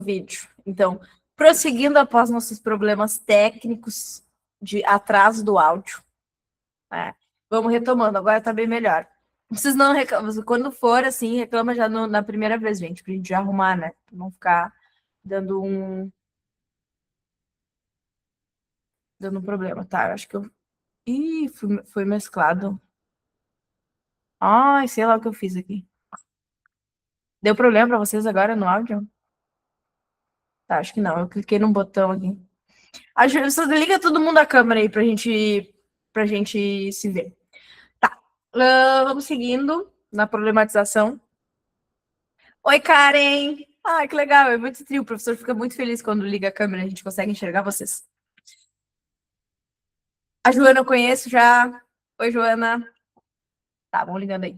vídeo. Então, prosseguindo após nossos problemas técnicos de atraso do áudio, né? Vamos retomando, agora tá bem melhor. Vocês não reclamam, quando for assim, reclama já na primeira vez, gente, pra gente já arrumar, né? Pra não ficar dando um problema, tá? Eu acho que eu... Ih, foi mesclado. Ai, sei lá o que eu fiz aqui. Deu problema pra vocês agora no áudio? Tá, acho que não. Eu cliquei num botão aqui. Só liga todo mundo a câmera aí pra gente se ver. Tá. Vamos seguindo na problematização. Oi, Karen! Ai, que legal, é muito trio. O professor fica muito feliz quando liga a câmera, a gente consegue enxergar vocês. A Joana eu conheço já. Oi, Joana. Tá, vamos ligando aí.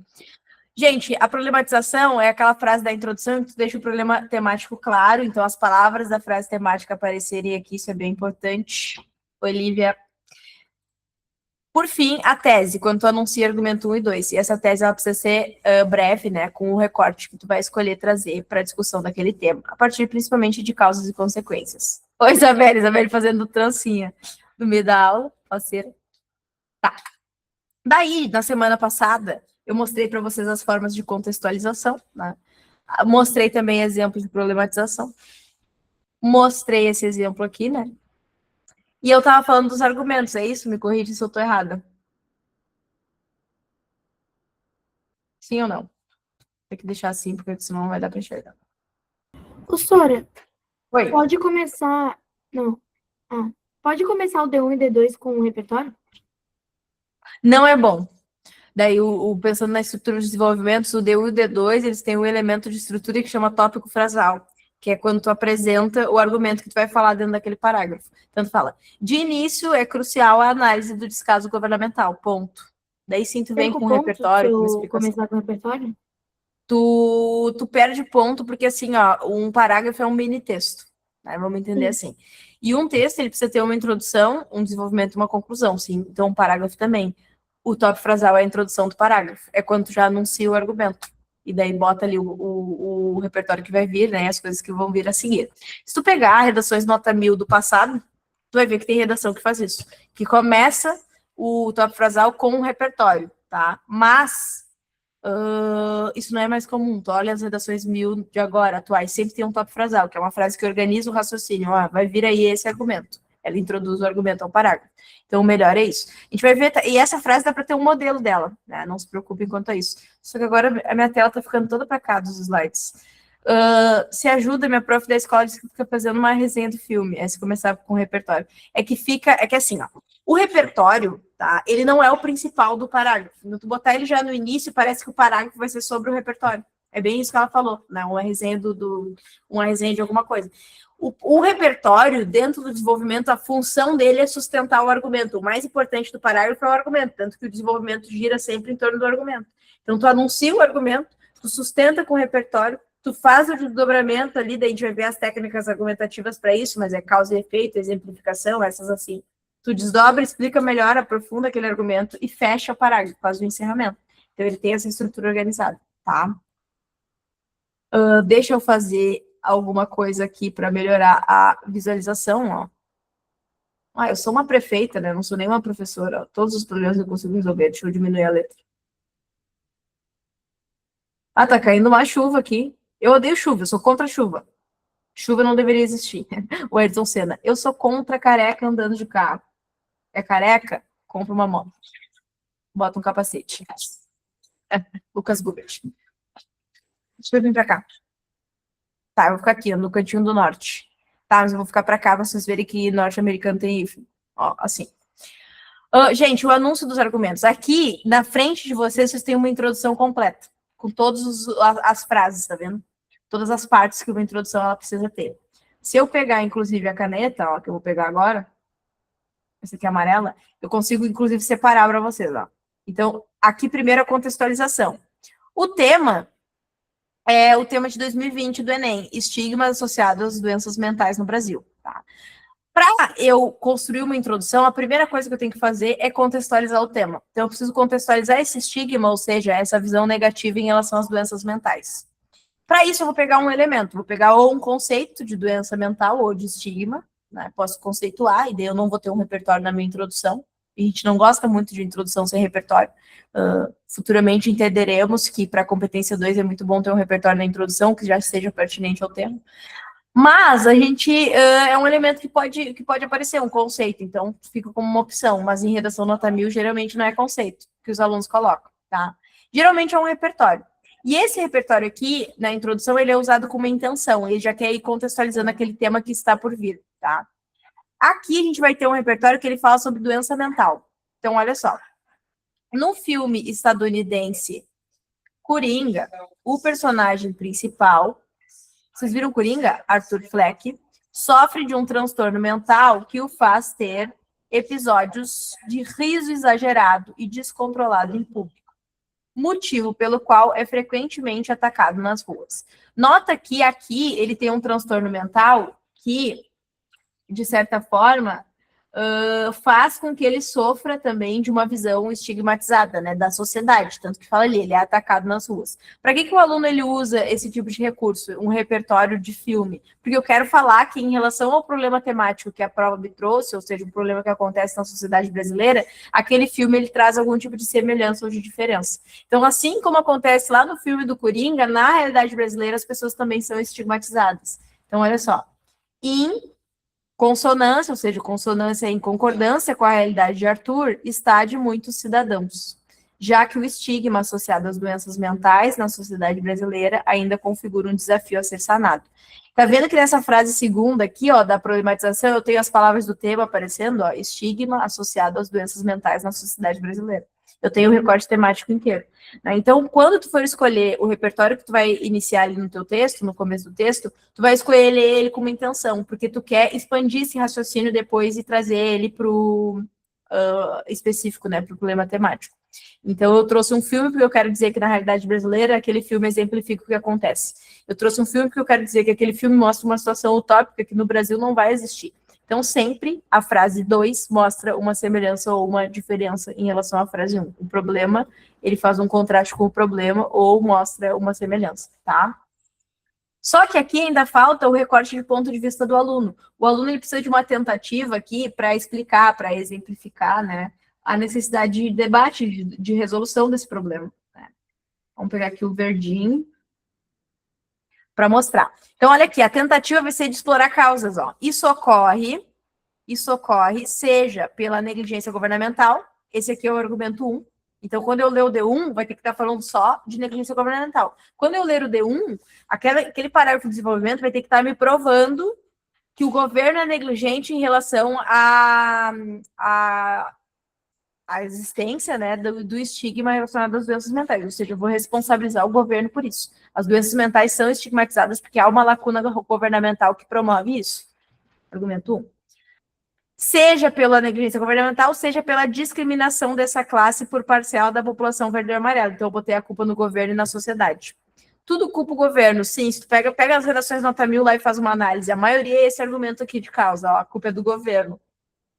Gente, a problematização é aquela frase da introdução que tu deixa o problema temático claro, então as palavras da frase temática aparecerem aqui, isso é bem importante. Olivia. Por fim, a tese, quando tu anuncia argumento 1 e 2. E essa tese ela precisa ser breve, né, com o recorte que tu vai escolher trazer para a discussão daquele tema, a partir principalmente de causas e consequências. Oi, Isabelle fazendo trancinha no meio da aula, pode ser? Tá. Daí, na semana passada, eu mostrei para vocês as formas de contextualização, né? Mostrei também exemplos de problematização. Mostrei esse exemplo aqui, né? E eu estava falando dos argumentos, é isso? Me corrija se eu estou errada. Sim ou não? Tem que deixar assim, porque senão não vai dar para enxergar. Professora, Oi. pode começar... Não. Pode começar o D1 e D2 com o repertório? Não é bom. Daí, pensando na estrutura de desenvolvimento, o D1 e o D2, eles têm um elemento de estrutura que chama tópico frasal, que é quando tu apresenta o argumento que tu vai falar dentro daquele parágrafo. Então, tu fala, de início, é crucial a análise do descaso governamental, ponto. Daí, sim, tu vem com o repertório, com uma explicação. Começar com o repertório? Tu perde ponto, porque, assim, ó, um parágrafo é um mini texto, né? Vamos entender assim. E um texto, ele precisa ter uma introdução, um desenvolvimento e uma conclusão, sim. Então, um parágrafo também. O tópico frasal é a introdução do parágrafo. É quando tu já anuncia o argumento. E daí bota ali o repertório que vai vir, né? As coisas que vão vir a seguir. Se tu pegar redações nota 1000 do passado, tu vai ver que tem redação que faz isso. Que começa o tópico frasal com um repertório, tá? Mas isso não é mais comum. Tu olha as redações 1000 de agora, atuais, sempre tem um tópico frasal, que é uma frase que organiza o raciocínio. Vai vir aí esse argumento. Ela introduz o argumento ao parágrafo. Então, o melhor é isso. A gente vai ver, e essa frase dá para ter um modelo dela, né? Não se preocupe quanto a isso. Só que agora a minha tela está ficando toda para cá dos slides. Se ajuda, minha prof da escola disse que fica fazendo uma resenha do filme, se começar com o repertório. É que assim, ó, o repertório, tá? Ele não é o principal do parágrafo. Se tu botar ele já no início, parece que o parágrafo vai ser sobre o repertório. É bem isso que ela falou, né? Uma resenha uma resenha de alguma coisa. O repertório, dentro do desenvolvimento, a função dele é sustentar o argumento. O mais importante do parágrafo é o argumento, tanto que o desenvolvimento gira sempre em torno do argumento. Então, tu anuncia o argumento, tu sustenta com o repertório, tu faz o desdobramento ali, daí a gente vai ver as técnicas argumentativas para isso, mas é causa e efeito, exemplificação, essas assim. Tu desdobra, explica melhor, aprofunda aquele argumento e fecha o parágrafo, faz o encerramento. Então, ele tem essa estrutura organizada, tá? Deixa eu fazer alguma coisa aqui para melhorar a visualização, ó. Eu sou uma prefeita, né? Não sou nem uma professora. Ó. Todos os problemas eu consigo resolver. Deixa eu diminuir a letra. Tá caindo uma chuva aqui. Eu odeio chuva, eu sou contra a chuva. Chuva não deveria existir. O Ayrton Senna. Eu sou contra careca andando de carro. É careca? Compra uma moto. Bota um capacete. Lucas Gubert. Deixa eu vir pra cá. Tá, eu vou ficar aqui, no cantinho do norte. Tá, mas eu vou ficar pra cá, vocês verem que norte-americano tem, ó, assim. Gente, o anúncio dos argumentos. Aqui, na frente de vocês têm uma introdução completa, com todas as frases, tá vendo? Todas as partes que uma introdução ela precisa ter. Se eu pegar, inclusive, a caneta, ó, que eu vou pegar agora, essa aqui é amarela, eu consigo, inclusive, separar para vocês, ó. Então, aqui, primeiro, a contextualização. O tema é o tema de 2020 do Enem, estigmas associados às doenças mentais no Brasil. Tá? Para eu construir uma introdução, a primeira coisa que eu tenho que fazer é contextualizar o tema. Então, eu preciso contextualizar esse estigma, ou seja, essa visão negativa em relação às doenças mentais. Para isso, eu vou pegar um elemento, vou pegar ou um conceito de doença mental ou de estigma, né? Posso conceituar, e daí eu não vou ter um repertório na minha introdução. A gente não gosta muito de introdução sem repertório. Futuramente entenderemos que para a competência 2 é muito bom ter um repertório na introdução que já seja pertinente ao tema. Mas a gente é um elemento que pode aparecer, um conceito, então fica como uma opção, mas em redação nota 1000 geralmente não é conceito que os alunos colocam, tá? Geralmente é um repertório. E esse repertório aqui, na introdução, ele é usado com uma intenção, ele já quer ir contextualizando aquele tema que está por vir, tá? Aqui a gente vai ter um repertório que ele fala sobre doença mental. Então, olha só. No filme estadunidense Coringa, o personagem principal, vocês viram Coringa? Arthur Fleck, sofre de um transtorno mental que o faz ter episódios de riso exagerado e descontrolado em público, motivo pelo qual é frequentemente atacado nas ruas. Nota que aqui ele tem um transtorno mental que, de certa forma, faz com que ele sofra também de uma visão estigmatizada, né, da sociedade, tanto que fala ali, ele é atacado nas ruas. Para que o aluno ele usa esse tipo de recurso, um repertório de filme? Porque eu quero falar que em relação ao problema temático que a prova me trouxe, ou seja, um problema que acontece na sociedade brasileira, aquele filme ele traz algum tipo de semelhança ou de diferença. Então, assim como acontece lá no filme do Coringa, na realidade brasileira as pessoas também são estigmatizadas. Então, olha só, em consonância, ou seja, consonância em concordância com a realidade de Arthur, está de muitos cidadãos, já que o estigma associado às doenças mentais na sociedade brasileira ainda configura um desafio a ser sanado. Tá vendo que nessa frase segunda aqui, ó, da problematização, eu tenho as palavras do tema aparecendo, ó, estigma associado às doenças mentais na sociedade brasileira. Eu tenho o recorte temático inteiro. Né? Então, quando tu for escolher o repertório que tu vai iniciar ali no teu texto, no começo do texto, tu vai escolher ele com uma intenção, porque tu quer expandir esse raciocínio depois e trazer ele para o específico, né, para o problema temático. Então, eu trouxe um filme porque eu quero dizer que na realidade brasileira, aquele filme exemplifica o que acontece. Eu trouxe um filme porque eu quero dizer que aquele filme mostra uma situação utópica que no Brasil não vai existir. Então, sempre a frase 2 mostra uma semelhança ou uma diferença em relação à frase 1. O problema, ele faz um contraste com o problema ou mostra uma semelhança, tá? Só que aqui ainda falta o recorte de ponto de vista do aluno. O aluno ele precisa de uma tentativa aqui para explicar, para exemplificar, né, a necessidade de debate, de resolução desse problema. Né? Vamos pegar aqui o verdinho para mostrar. Então, olha aqui, a tentativa vai ser de explorar causas. Ó. Isso ocorre, seja pela negligência governamental, esse aqui é o argumento 1. Então, quando eu ler o D1, vai ter que estar falando só de negligência governamental. Quando eu ler o D1, aquele parágrafo de desenvolvimento vai ter que estar me provando que o governo é negligente em relação à existência, né, do estigma relacionado às doenças mentais, ou seja, eu vou responsabilizar o governo por isso. As doenças mentais são estigmatizadas porque há uma lacuna governamental que promove isso. Argumento 1. Seja pela negligência governamental, seja pela discriminação dessa classe por parcial da população verde e amarela. Então, eu botei a culpa no governo e na sociedade. Tudo culpa o governo, sim. Se tu pega as redações nota 1000 lá e faz uma análise, a maioria é esse argumento aqui de causa, ó, a culpa é do governo.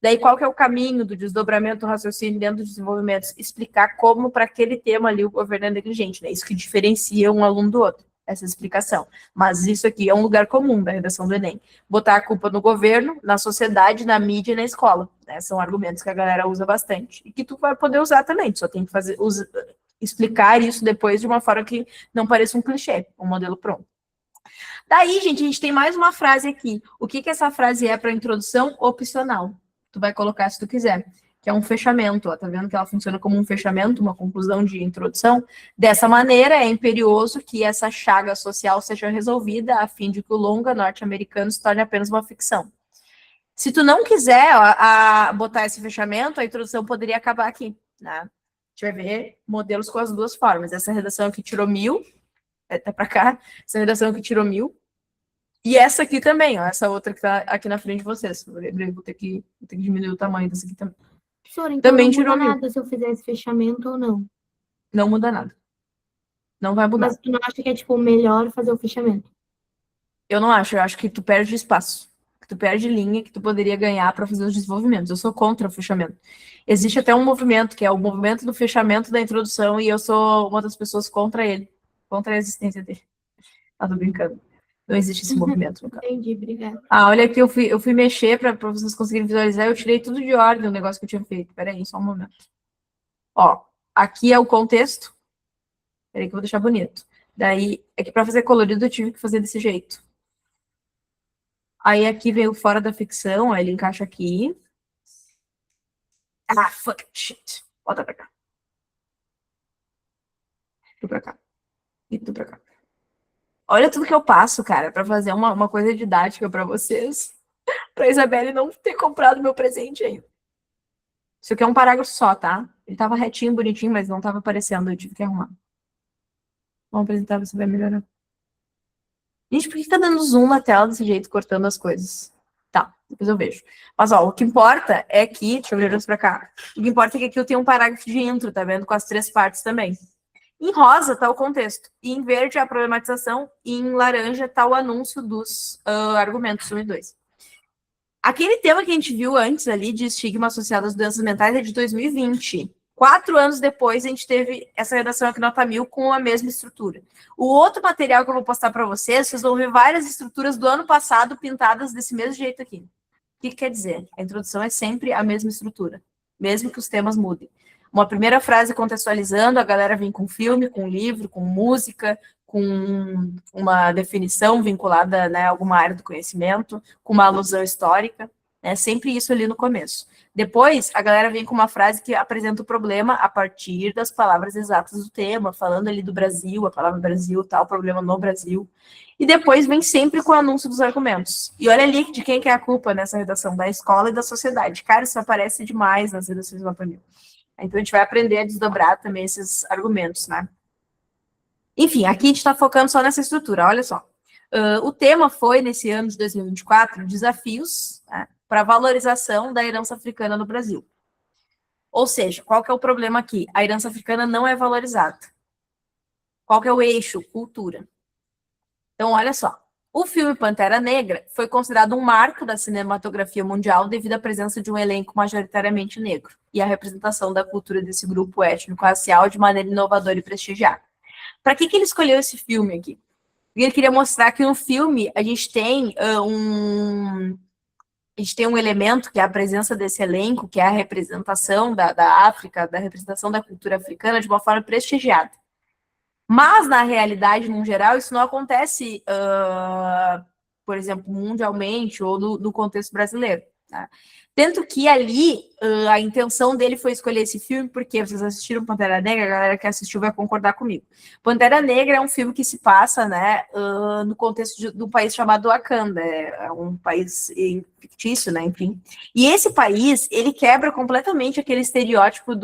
Daí, qual que é o caminho do desdobramento do raciocínio dentro dos desenvolvimentos? Explicar como, para aquele tema ali, o governo é negligente, né? Isso que diferencia um aluno do outro, essa explicação. Mas isso aqui é um lugar comum da redação do Enem. Botar a culpa no governo, na sociedade, na mídia e na escola. Né? São argumentos que a galera usa bastante. E que tu vai poder usar também. Tu só tem que explicar isso depois de uma forma que não pareça um clichê, um modelo pronto. Daí, gente, a gente tem mais uma frase aqui. O que essa frase é para introdução opcional? Tu vai colocar se tu quiser, que é um fechamento, ó, tá vendo que ela funciona como um fechamento, uma conclusão de introdução? Dessa maneira, é imperioso que essa chaga social seja resolvida a fim de que o longa norte-americano se torne apenas uma ficção. Se tu não quiser botar esse fechamento, a introdução poderia acabar aqui, né? A gente vai ver modelos com as duas formas. Essa redação aqui tirou 1000, até para cá, essa redação aqui tirou 1000, e essa aqui também, ó, essa outra que tá aqui na frente de vocês. Vou ter que diminuir o tamanho dessa aqui também. Professora, então Também não tirou muda 1000. nada se eu fizer esse fechamento ou não. Não muda nada. Não vai mudar. Mas tu não acha que é, tipo, melhor fazer o fechamento? Eu não acho, eu acho que tu perde espaço. Que tu perde linha que tu poderia ganhar para fazer os desenvolvimentos. Eu sou contra o fechamento. Existe até um movimento, que é o movimento do fechamento da introdução, e eu sou uma das pessoas contra ele. Contra a existência dele. Ah, tô brincando. Não existe esse movimento no caso. Entendi, obrigada. Ah, olha aqui, eu fui mexer para vocês conseguirem visualizar, eu tirei tudo de ordem o negócio que eu tinha feito. Peraí, só um momento. Ó, aqui é o contexto. Peraí que eu vou deixar bonito. Daí, é que para fazer colorido eu tive que fazer desse jeito. Aí aqui veio fora da ficção, aí ele encaixa aqui. Ah, fuck, shit. Bota pra cá. Tu pra cá. E tu pra cá. Olha tudo que eu passo, cara, pra fazer uma coisa didática pra vocês. Pra Isabelle não ter comprado meu presente ainda. Isso aqui é um parágrafo só, tá? Ele tava retinho, bonitinho, mas não tava aparecendo, eu tive que arrumar. Vamos apresentar, você vai melhorar. Gente, por que tá dando zoom na tela desse jeito, cortando as coisas? Tá, depois eu vejo. Mas, ó, o que importa é que... Deixa eu virar isso pra cá. O que importa é que aqui eu tenho um parágrafo de intro, tá vendo? Com as 3 partes também. Em rosa tá o contexto. E em verde é a problematização. E em laranja tá o anúncio dos argumentos 1 e 2. Aquele tema que a gente viu antes ali, de estigma associado às doenças mentais, é de 2020. 4 anos depois, a gente teve essa redação aqui nota 1000 com a mesma estrutura. O outro material que eu vou postar para vocês vão ver várias estruturas do ano passado pintadas desse mesmo jeito aqui. O que quer dizer? A introdução é sempre a mesma estrutura, mesmo que os temas mudem. Uma primeira frase contextualizando, a galera vem com filme, com livro, com música, com uma definição vinculada, né, a alguma área do conhecimento, com uma alusão histórica, né, sempre isso ali no começo. Depois, a galera vem com uma frase que apresenta o problema a partir das palavras exatas do tema, falando ali do Brasil, a palavra Brasil, tal, problema no Brasil. E depois vem sempre com o anúncio dos argumentos. E olha ali de quem que é a culpa nessa redação, da escola e da sociedade. Cara, isso aparece demais nas redações do Nota 1000. Então, a gente vai aprender a desdobrar também esses argumentos, né? Enfim, aqui a gente está focando só nessa estrutura, olha só. O tema foi, nesse ano de 2024, desafios, né, para a valorização da herança africana no Brasil. Ou seja, qual que é o problema aqui? A herança africana não é valorizada. Qual que é o eixo? Cultura. Então, olha só. O filme Pantera Negra foi considerado um marco da cinematografia mundial devido à presença de um elenco majoritariamente negro e a representação da cultura desse grupo étnico-racial de maneira inovadora e prestigiada. Para que ele escolheu esse filme aqui? Porque ele queria mostrar que no filme a gente tem um elemento que é a presença desse elenco, que é a representação da África, da representação da cultura africana de uma forma prestigiada. Mas, na realidade, no geral, isso não acontece, por exemplo, mundialmente ou no contexto brasileiro. Tá? Tanto que ali, a intenção dele foi escolher esse filme, porque vocês assistiram Pantera Negra, a galera que assistiu vai concordar comigo. Pantera Negra é um filme que se passa, né, no contexto do país chamado Wakanda, é um país fictício, né, enfim. E esse país, ele quebra completamente aquele estereótipo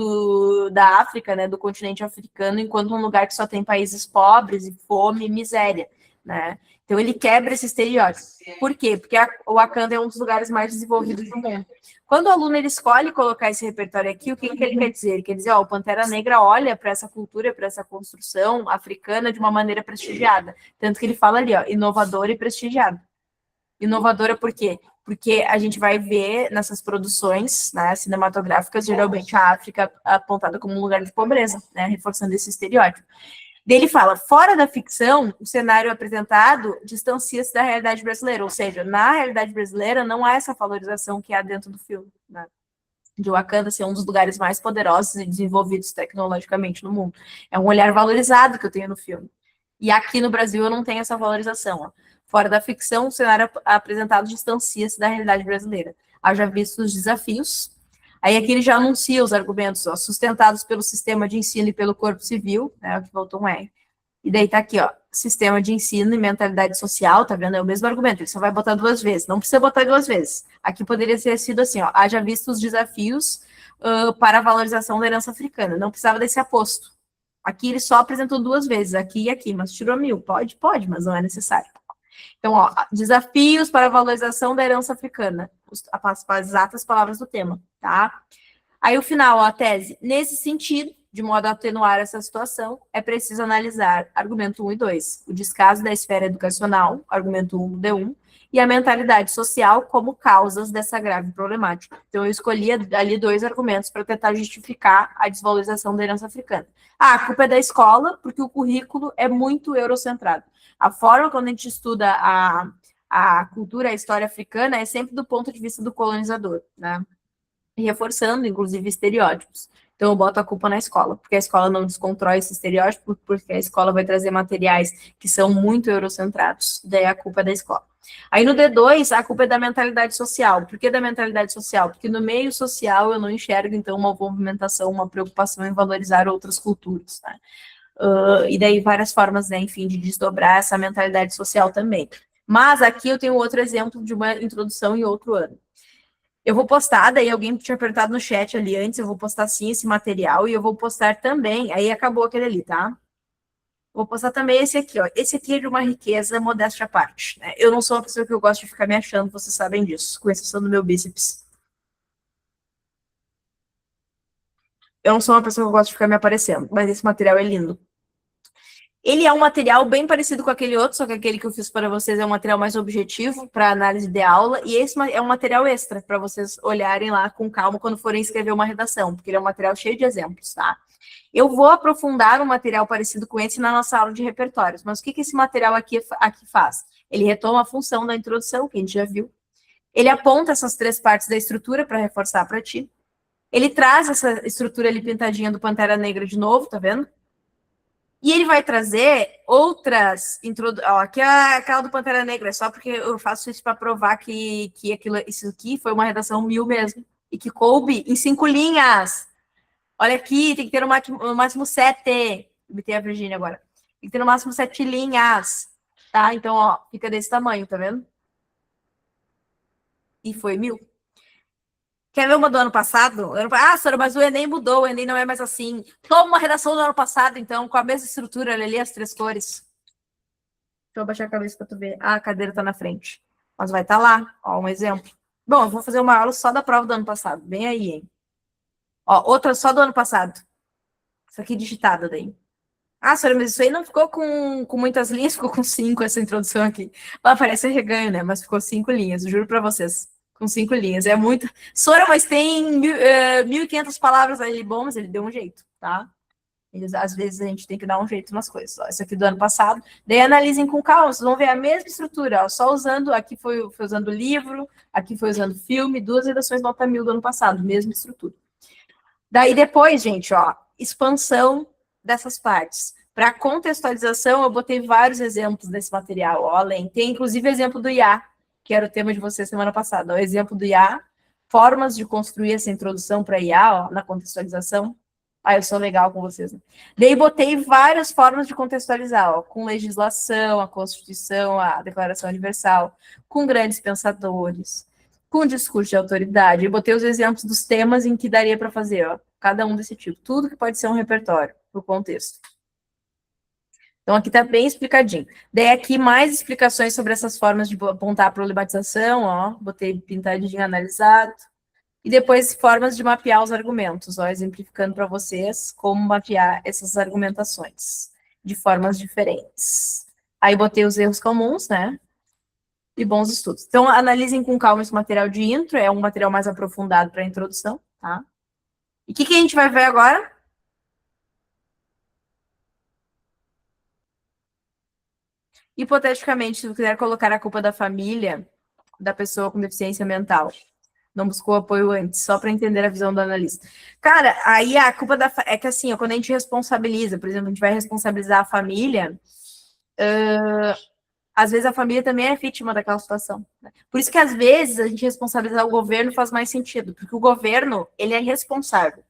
da África, né, do continente africano, enquanto um lugar que só tem países pobres e fome e miséria, né. Então, ele quebra esse estereótipo. Por quê? Porque o Wakanda é um dos lugares mais desenvolvidos do mundo. Quando o aluno ele escolhe colocar esse repertório aqui, o que ele quer dizer? Ele quer dizer, ó, o Pantera Negra olha para essa cultura, para essa construção africana de uma maneira prestigiada. Tanto que ele fala ali, ó, inovadora e prestigiada. Inovadora por quê? Porque a gente vai ver nessas produções, né, cinematográficas, geralmente a África apontada como um lugar de pobreza, né, reforçando esse estereótipo. Ele fala, fora da ficção, o cenário apresentado distancia-se da realidade brasileira, ou seja, na realidade brasileira não há essa valorização que há dentro do filme, né? De Wakanda ser um dos lugares mais poderosos e desenvolvidos tecnologicamente no mundo. É um olhar valorizado que eu tenho no filme. E aqui no Brasil eu não tenho essa valorização. Ó. Fora da ficção, o cenário apresentado distancia-se da realidade brasileira. Haja visto os desafios. Aí aqui ele já anuncia os argumentos, ó, sustentados pelo sistema de ensino e pelo corpo civil, né, o que voltou um R. E daí tá aqui, ó, sistema de ensino e mentalidade social, tá vendo? É o mesmo argumento, ele só vai botar 2 vezes, não precisa botar 2 vezes. Aqui poderia ter sido assim, ó, haja visto os desafios para a valorização da herança africana, não precisava desse aposto. Aqui ele só apresentou 2 vezes, aqui e aqui, mas tirou 1000, pode, mas não é necessário. Então, ó, desafios para a valorização da herança africana, as exatas palavras do tema, tá? Aí o final, ó, a tese. Nesse sentido, de modo a atenuar essa situação, é preciso analisar argumento 1 e 2, o descaso da esfera educacional, argumento 1 do D1, e a mentalidade social como causas dessa grave problemática. Então, eu escolhi ali 2 argumentos para tentar justificar a desvalorização da herança africana. Ah, a culpa é da escola, porque o currículo é muito eurocentrado. A forma quando a gente estuda a cultura, a história africana, é sempre do ponto de vista do colonizador, né? Reforçando, inclusive, estereótipos. Então, eu boto a culpa na escola, porque a escola não desconstrói esse estereótipo, porque a escola vai trazer materiais que são muito eurocentrados, daí a culpa é da escola. Aí no D2, a culpa é da mentalidade social. Por que da mentalidade social? Porque no meio social eu não enxergo, então, uma movimentação, uma preocupação em valorizar outras culturas, né? E daí várias formas, né, enfim, de desdobrar essa mentalidade social também. Mas aqui eu tenho outro exemplo de uma introdução em outro ano. Eu vou postar, daí alguém tinha perguntado no chat ali antes, eu vou postar sim esse material e eu vou postar também, aí acabou aquele ali, tá? Vou postar também esse aqui, ó. Esse aqui é de uma riqueza modéstia à parte, né? Eu não sou uma pessoa que eu gosto de ficar me achando, vocês sabem disso, com exceção do meu bíceps. Eu não sou uma pessoa que eu gosto de ficar me aparecendo, mas esse material é lindo. Ele é um material bem parecido com aquele outro, só que aquele que eu fiz para vocês é um material mais objetivo para análise de aula, e esse é um material extra para vocês olharem lá com calma quando forem escrever uma redação, porque ele é um material cheio de exemplos, tá? Eu vou aprofundar um material parecido com esse na nossa aula de repertórios, mas o que esse material aqui faz? Ele retoma a função da introdução, que a gente já viu. Ele aponta essas 3 partes da estrutura para reforçar para ti. Ele traz essa estrutura ali pintadinha do Pantera Negra de novo, tá vendo? E ele vai trazer outras aqui é aquela do Pantera Negra, só porque eu faço isso para provar que isso aqui foi uma redação 1000 mesmo. E que coube em 5 linhas. Olha aqui, tem que ter no máximo 7. Obtei a Virgínia agora. Tem que ter no máximo 7 linhas. Tá? Então, ó, fica desse tamanho, tá vendo? E foi 1000. Quer ver uma do ano passado? Ah, Sora, mas o Enem mudou, o Enem não é mais assim. Toma uma redação do ano passado, então, com a mesma estrutura, olha ali as 3 cores. Deixa eu abaixar a cabeça para tu ver. Ah, a cadeira tá na frente. Mas vai estar lá, ó, um exemplo. Bom, eu vou fazer uma aula só da prova do ano passado. Bem aí, hein? Ó, outra só do ano passado. Isso aqui digitada daí. Ah, Sora, mas isso aí não ficou com muitas linhas, ficou com 5 essa introdução aqui. Ah, parece reganho, né? Mas ficou 5 linhas, juro para vocês. Com 5 linhas. É muito. Sora, mas tem 1.500 palavras aí. Bom, mas ele deu um jeito, tá? Às vezes a gente tem que dar um jeito nas coisas. Ó, esse aqui do ano passado. Daí analisem com calma, vocês vão ver a mesma estrutura. Ó, só usando, aqui foi usando livro, aqui foi usando filme, 2 redações nota 1000 do ano passado, mesma estrutura. Daí depois, gente, ó, expansão dessas partes. Para contextualização, eu botei vários exemplos desse material. Ó, além. Tem inclusive o exemplo do IA, que era o tema de vocês semana passada. O exemplo do IA, formas de construir essa introdução para IA, ó, na contextualização. Ah, eu sou legal com vocês. Né? Daí botei várias formas de contextualizar, ó, com legislação, a Constituição, a Declaração Universal, com grandes pensadores, com discurso de autoridade. E botei os exemplos dos temas em que daria para fazer, ó, cada um desse tipo. Tudo que pode ser um repertório, para o contexto. Então, aqui está bem explicadinho. Daí, aqui, mais explicações sobre essas formas de apontar a problematização, ó, botei pintadinho analisado. E depois, formas de mapear os argumentos, ó, exemplificando para vocês como mapear essas argumentações de formas diferentes. Aí, botei os erros comuns, né? E bons estudos. Então, analisem com calma esse material de intro, é um material mais aprofundado para a introdução, tá? E o que a gente vai ver agora? Hipoteticamente, se você quiser colocar a culpa da família da pessoa com deficiência mental, não buscou apoio antes, só para entender a visão do analista. Cara, aí a culpa é que assim, ó, quando a gente responsabiliza, por exemplo, a gente vai responsabilizar a família, às vezes a família também é vítima daquela situação. Né? Por isso que às vezes a gente responsabilizar o governo faz mais sentido, porque o governo, ele é responsável.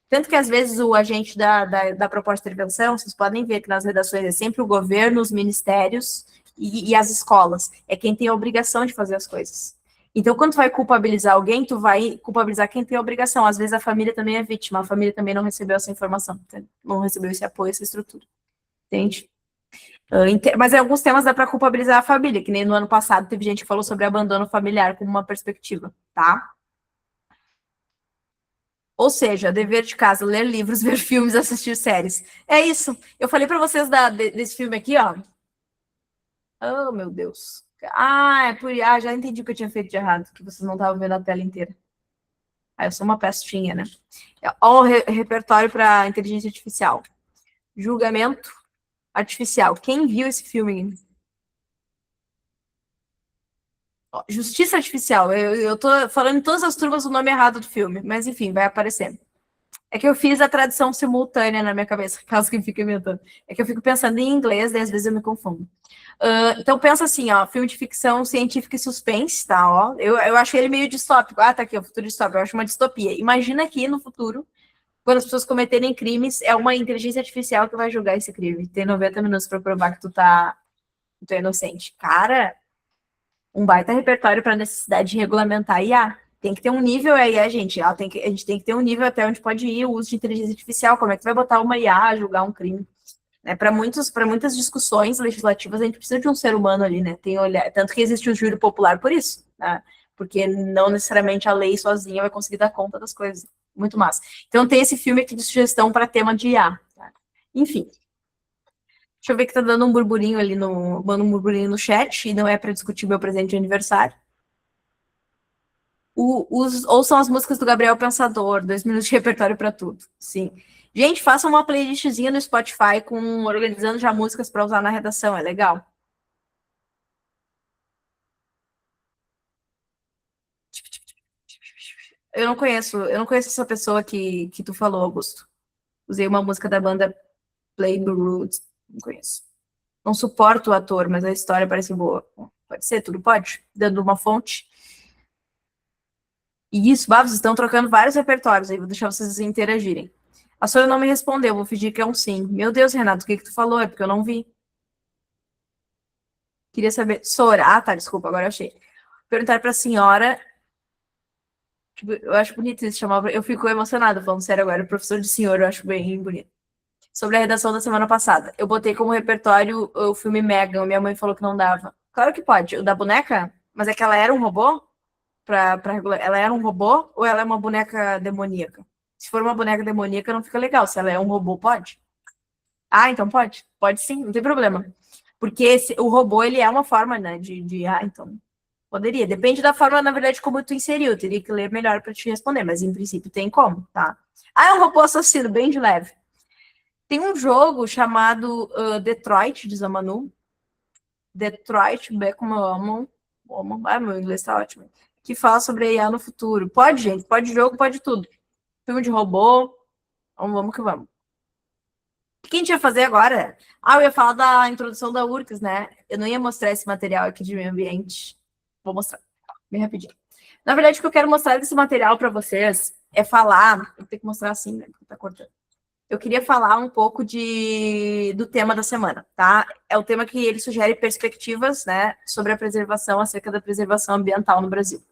Tanto que às vezes o agente da proposta de intervenção, vocês podem ver que nas redações é sempre o governo, os ministérios e as escolas. É quem tem a obrigação de fazer as coisas. Então, quando tu vai culpabilizar alguém, tu vai culpabilizar quem tem a obrigação. Às vezes a família também é vítima, a família também não recebeu essa informação, não recebeu esse apoio, essa estrutura. Entende? Mas em alguns temas dá para culpabilizar a família, que nem no ano passado teve gente que falou sobre abandono familiar como uma perspectiva, tá? Ou seja, dever de casa, ler livros, ver filmes, assistir séries. É isso. Eu falei para vocês desse filme aqui, ó. Oh, meu Deus. Já entendi o que eu tinha feito de errado, que vocês não estavam vendo a tela inteira. Eu sou uma pestinha, né? Ó, o repertório para inteligência artificial. Julgamento artificial. Quem viu esse filme? Ó, Justiça Artificial. Eu tô falando em todas as turmas o nome errado do filme, mas enfim, vai aparecer. É que eu fiz a tradução simultânea na minha cabeça, caso que fique inventando. É que eu fico pensando em inglês, e às vezes eu me confundo. Então pensa assim, ó, filme de ficção científica e suspense, tá? Ó, eu acho ele meio distópico. Tá aqui, o futuro distópico, eu acho uma distopia. Imagina que no futuro, quando as pessoas cometerem crimes, é uma inteligência artificial que vai julgar esse crime. Tem 90 minutos para provar que tu é inocente. Cara, um baita repertório para necessidade de regulamentar a IA. Tem que ter um nível aí, a gente. A gente tem que ter um nível até onde pode ir o uso de inteligência artificial. Como é que vai botar uma IA a julgar um crime? Né, para muitas discussões legislativas, a gente precisa de um ser humano ali, né? Tanto que existe o júri popular por isso, né? Porque não necessariamente a lei sozinha vai conseguir dar conta das coisas. Muito massa. Então tem esse filme aqui de sugestão para tema de IA. Tá? Enfim. Deixa eu ver que tá dando um burburinho ali um burburinho no chat, e não é para discutir meu presente de aniversário. Ouçam as músicas do Gabriel Pensador, 2 minutos de repertório para tudo. Sim. Gente, façam uma playlistzinha no Spotify organizando já músicas para usar na redação, é legal. Eu não conheço essa pessoa que tu falou, Augusto. Usei uma música da banda Play the Roots, não conheço. Não suporto o ator, mas a história parece boa. Pode ser, tudo pode, dando uma fonte. E isso, vocês estão trocando vários repertórios aí, vou deixar vocês interagirem. A Sônia não me respondeu, vou fingir que é um sim. Meu Deus, Renato, o que tu falou? É porque eu não vi. Queria saber. Sora, tá, desculpa, agora eu achei. Perguntar pra senhora. Tipo, eu acho bonito isso, chamar. Eu fico emocionada falando sério agora. O professor de senhor, eu acho bem bonito. Sobre a redação da semana passada. Eu botei como repertório o filme Megan. Minha mãe falou que não dava. Claro que pode. O da boneca? Mas é que ela era um robô? Pra regular. Ela era um robô ou ela é uma boneca demoníaca? Se for uma boneca demoníaca, não fica legal. Se ela é um robô, pode? Ah, então pode. Pode sim, não tem problema. Porque o robô, ele é uma forma, né, então poderia. Depende da forma, na verdade, como tu inseriu. Eu teria que ler melhor para te responder, mas em princípio tem como, tá? Ah, é um robô assassino, bem de leve. Tem um jogo chamado Detroit, de Zamanu. Detroit Become Human. Ah, meu inglês tá ótimo. Que fala sobre a IA no futuro. Pode, gente. Pode jogo, pode tudo. Filme de robô. Vamos que vamos. O que a gente ia fazer agora? Eu ia falar da introdução da URCS, né? Eu não ia mostrar esse material aqui de meio ambiente. Vou mostrar, bem rapidinho. Na verdade, o que eu quero mostrar desse material para vocês é falar... Vou ter que mostrar assim, né? Porque tá cortando. Eu queria falar um pouco do tema da semana, tá? É o tema que ele sugere perspectivas, né, sobre a preservação, acerca da preservação ambiental no Brasil.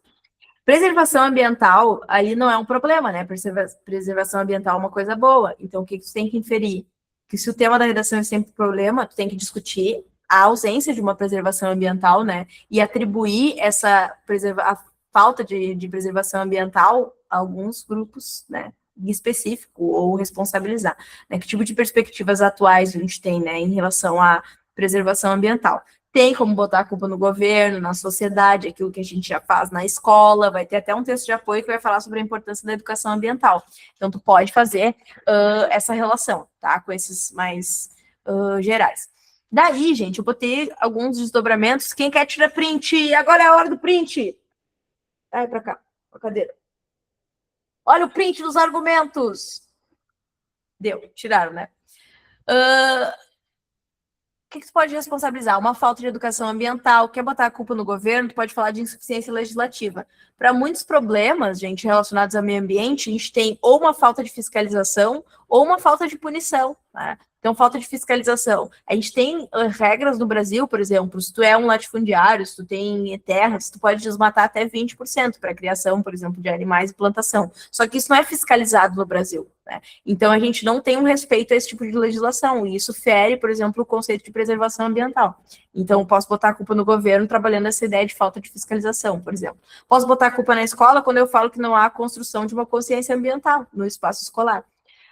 Preservação ambiental, ali não é um problema, né? Preservação ambiental é uma coisa boa. Então, o que tu tem que inferir? Que se o tema da redação é sempre problema, tu tem que discutir a ausência de uma preservação ambiental, né? E atribuir a falta de preservação ambiental a alguns grupos, né? Em específico, ou responsabilizar. Né? Que tipo de perspectivas atuais a gente tem, né? Em relação à preservação ambiental. Tem como botar a culpa no governo, na sociedade, aquilo que a gente já faz na escola, vai ter até um texto de apoio que vai falar sobre a importância da educação ambiental. Então, tu pode fazer essa relação, tá? Com esses mais gerais. Daí, gente, eu botei alguns desdobramentos. Quem quer tirar print? Agora é a hora do print! Ai, pra cá, a cadeira. Olha o print dos argumentos! Deu, tiraram, né? O que tu pode responsabilizar? Uma falta de educação ambiental, quer botar a culpa no governo, tu pode falar de insuficiência legislativa. Para muitos problemas, gente, relacionados ao meio ambiente, a gente tem ou uma falta de fiscalização ou uma falta de punição, né? Então, falta de fiscalização. A gente tem regras no Brasil, por exemplo, se tu é um latifundiário, se tu tem terras, tu pode desmatar até 20% para a criação, por exemplo, de animais e plantação. Só que isso não é fiscalizado no Brasil, né? Então, a gente não tem um respeito a esse tipo de legislação, e isso fere, por exemplo, o conceito de preservação ambiental. Então, eu posso botar a culpa no governo trabalhando essa ideia de falta de fiscalização, por exemplo. Posso botar a culpa na escola quando eu falo que não há construção de uma consciência ambiental no espaço escolar.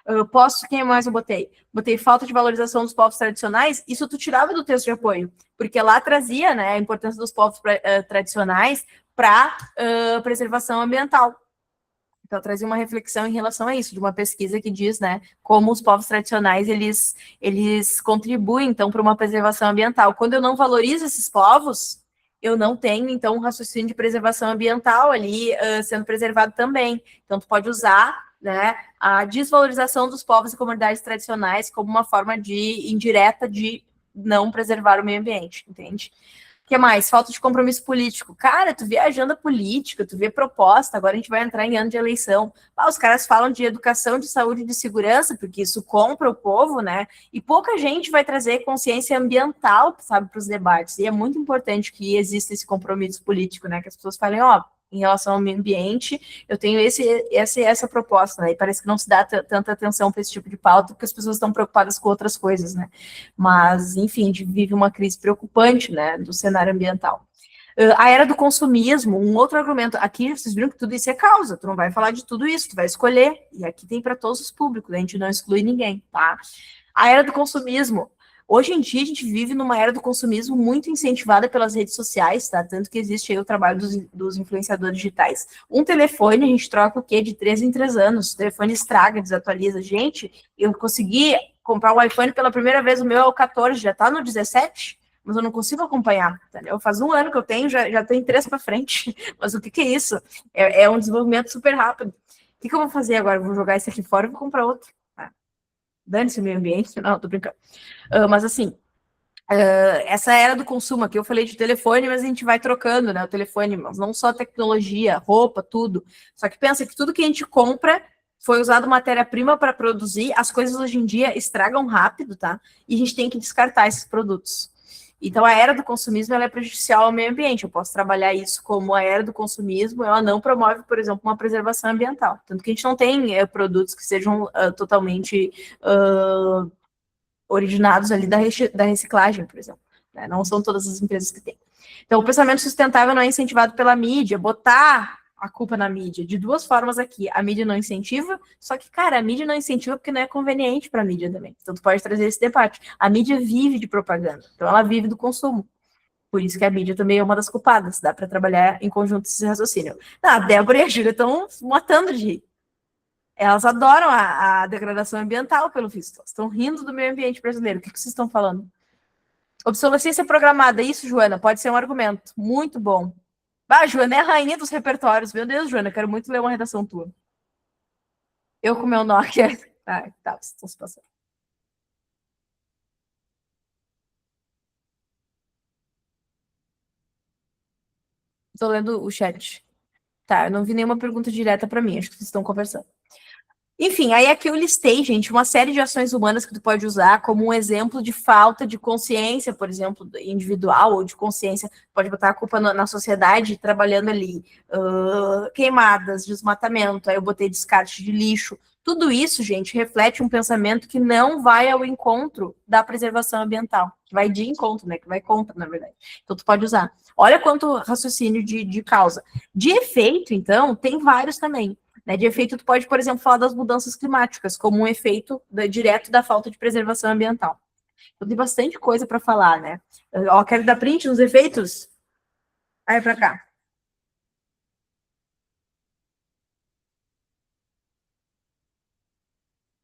Eu posso, quem mais eu botei? Botei falta de valorização dos povos tradicionais, isso tu tirava do texto de apoio, porque lá trazia, né, a importância dos povos tradicionais para preservação ambiental. Então, trazia uma reflexão em relação a isso, de uma pesquisa que diz, né, como os povos tradicionais, eles contribuem, então, para uma preservação ambiental. Quando eu não valorizo esses povos, eu não tenho, então, um raciocínio de preservação ambiental ali sendo preservado também. Então, tu pode usar, né, a desvalorização dos povos e comunidades tradicionais como uma forma indireta de não preservar o meio ambiente, entende? O que mais? Falta de compromisso político. Cara, tu vê a agenda política, tu vê proposta, agora a gente vai entrar em ano de eleição. Os caras falam de educação, de saúde e de segurança, porque isso compra o povo, né? E pouca gente vai trazer consciência ambiental, sabe, para os debates. E é muito importante que exista esse compromisso político, né? Que as pessoas falem, em relação ao meio ambiente, eu tenho essa proposta, né? E parece que não se dá tanta atenção para esse tipo de pauta, porque as pessoas estão preocupadas com outras coisas, né? Mas, enfim, a gente vive uma crise preocupante, né, do cenário ambiental. A era do consumismo, um outro argumento. Aqui vocês viram que tudo isso é causa, tu não vai falar de tudo isso, tu vai escolher, e aqui tem para todos os públicos, a gente não exclui ninguém, tá? A era do consumismo. Hoje em dia, a gente vive numa era do consumismo muito incentivada pelas redes sociais, tá? Tanto que existe aí o trabalho dos influenciadores digitais. Um telefone, a gente troca o quê? De 3 em 3 anos. O telefone estraga, desatualiza. Gente, eu consegui comprar o iPhone pela primeira vez, o meu é o 14, já tá no 17, mas eu não consigo acompanhar, entendeu? Faz um ano que eu tenho, já tem 3 para frente. Mas o que é isso? É um desenvolvimento super rápido. O que eu vou fazer agora? Eu vou jogar esse aqui fora e vou comprar outro. Dane-se o meio ambiente. Não, tô brincando. Mas assim, essa era do consumo aqui, eu falei de telefone, mas a gente vai trocando, né? O telefone, mas não só tecnologia, roupa, tudo. Só que pensa que tudo que a gente compra foi usado matéria-prima para produzir, as coisas hoje em dia estragam rápido, tá? E a gente tem que descartar esses produtos. Então, a era do consumismo ela é prejudicial ao meio ambiente. Eu posso trabalhar isso como a era do consumismo, ela não promove, por exemplo, uma preservação ambiental. Tanto que a gente não tem produtos que sejam totalmente originados ali da reciclagem, por exemplo. Né? Não são todas as empresas que têm. Então, o pensamento sustentável não é incentivado pela mídia. Botar a culpa na mídia, de duas formas aqui. A mídia não incentiva, só que, cara, a mídia não incentiva porque não é conveniente para a mídia também. Então, tu pode trazer esse debate. A mídia vive de propaganda, então ela vive do consumo. Por isso que a mídia também é uma das culpadas. Dá para trabalhar em conjunto esse raciocínio. A Débora e a Júlia estão matando de rir. Elas adoram a degradação ambiental, pelo visto. Elas estão rindo do meio ambiente brasileiro. O que vocês estão falando? Obsolescência programada. Isso, Joana, pode ser um argumento. Muito bom. Joana é a rainha dos repertórios. Meu Deus, Joana, quero muito ler uma redação tua. Eu com meu Nokia. Tá, vocês estão se passando. Estou lendo o chat. Tá, eu não vi nenhuma pergunta direta para mim. Acho que vocês estão conversando. Enfim, aí aqui eu listei, gente, uma série de ações humanas que tu pode usar como um exemplo de falta de consciência, por exemplo, individual ou de consciência. Pode botar a culpa na sociedade trabalhando ali. Queimadas, desmatamento, aí eu botei descarte de lixo. Tudo isso, gente, reflete um pensamento que não vai ao encontro da preservação ambiental. Que vai de encontro, né? Que vai contra, na verdade. Então, tu pode usar. Olha quanto raciocínio de causa. De efeito, então, tem vários também. Né, de efeito, tu pode, por exemplo, falar das mudanças climáticas como um efeito direto da falta de preservação ambiental. Então, tem bastante coisa para falar, né? Quero dar print nos efeitos? Aí, para cá.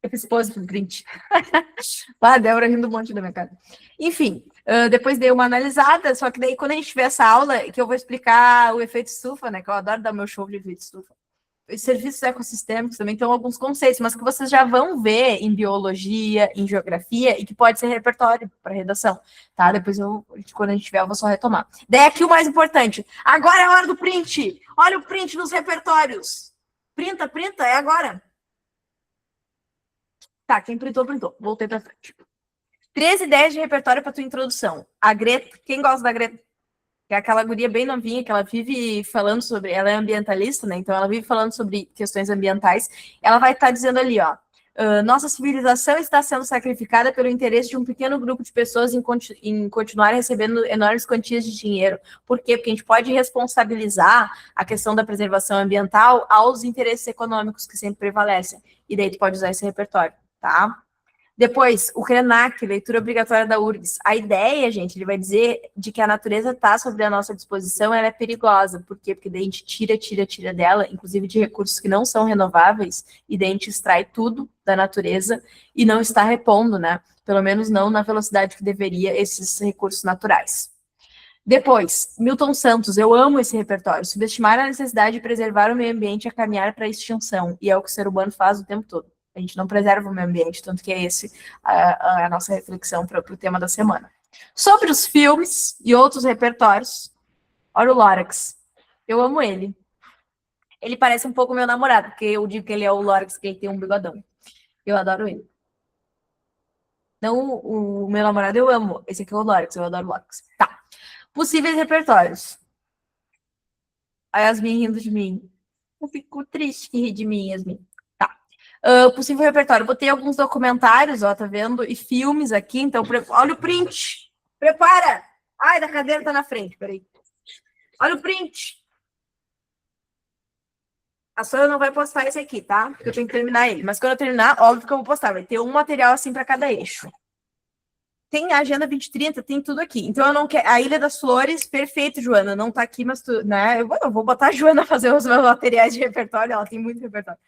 Eu fiz pose pro print. A Débora rindo um monte da minha cara. Enfim, depois dei uma analisada, só que daí quando a gente tiver essa aula, que eu vou explicar o efeito estufa, né? Que eu adoro dar meu show de efeito estufa. Os serviços ecossistêmicos também tem alguns conceitos, mas que vocês já vão ver em biologia, em geografia, e que pode ser repertório para redação, tá? Depois, quando a gente tiver, eu vou só retomar. Daí aqui o mais importante. Agora é a hora do print. Olha o print nos repertórios. Printa, é agora. Tá, quem printou, printou. Voltei para frente. 3 ideias de repertório para tua introdução. A Greta, quem gosta da Greta? É aquela guria bem novinha que ela vive falando sobre, ela é ambientalista, né? Então ela vive falando sobre questões ambientais. Ela vai estar dizendo ali, ó, Nossa civilização está sendo sacrificada pelo interesse de um pequeno grupo de pessoas em continuar recebendo enormes quantias de dinheiro. Por quê? Porque a gente pode responsabilizar a questão da preservação ambiental aos interesses econômicos que sempre prevalecem. E daí tu pode usar esse repertório, tá? Depois, o Krenak, leitura obrigatória da URGS. A ideia, gente, ele vai dizer de que a natureza está sob a nossa disposição, ela é perigosa. Por quê? Porque daí a gente tira dela, inclusive de recursos que não são renováveis, e daí a gente extrai tudo da natureza e não está repondo, né? Pelo menos não na velocidade que deveria esses recursos naturais. Depois, Milton Santos, eu amo esse repertório. Subestimar a necessidade de preservar o meio ambiente é caminhar para a extinção, e é o que o ser humano faz o tempo todo. A gente não preserva o meio ambiente, tanto que é esse a nossa reflexão para o tema da semana. Sobre os filmes e outros repertórios, olha o Lorax. Eu amo ele. Ele parece um pouco meu namorado, porque eu digo que ele é o Lorax, que ele tem um bigodão. Eu adoro ele. Não o meu namorado, eu amo. Esse aqui é o Lorax, eu adoro o Lorax. Tá. Possíveis repertórios. A Yasmin rindo de mim. Eu fico triste que ri de mim, Yasmin. Tá. Possível repertório. Botei alguns documentários, ó, tá vendo? E filmes aqui, então olha o print. Prepara! Ai, da cadeira tá na frente, peraí. Olha o print. A Sônia não vai postar esse aqui, tá? Porque eu tenho que terminar ele. Mas quando eu terminar, óbvio que eu vou postar. Vai ter um material assim para cada eixo. Tem a Agenda 2030, tem tudo aqui. Então eu não quero. A Ilha das Flores, perfeito, Joana. Não tá aqui, mas tu, né? Eu vou botar a Joana a fazer os meus materiais de repertório, ela tem muito repertório.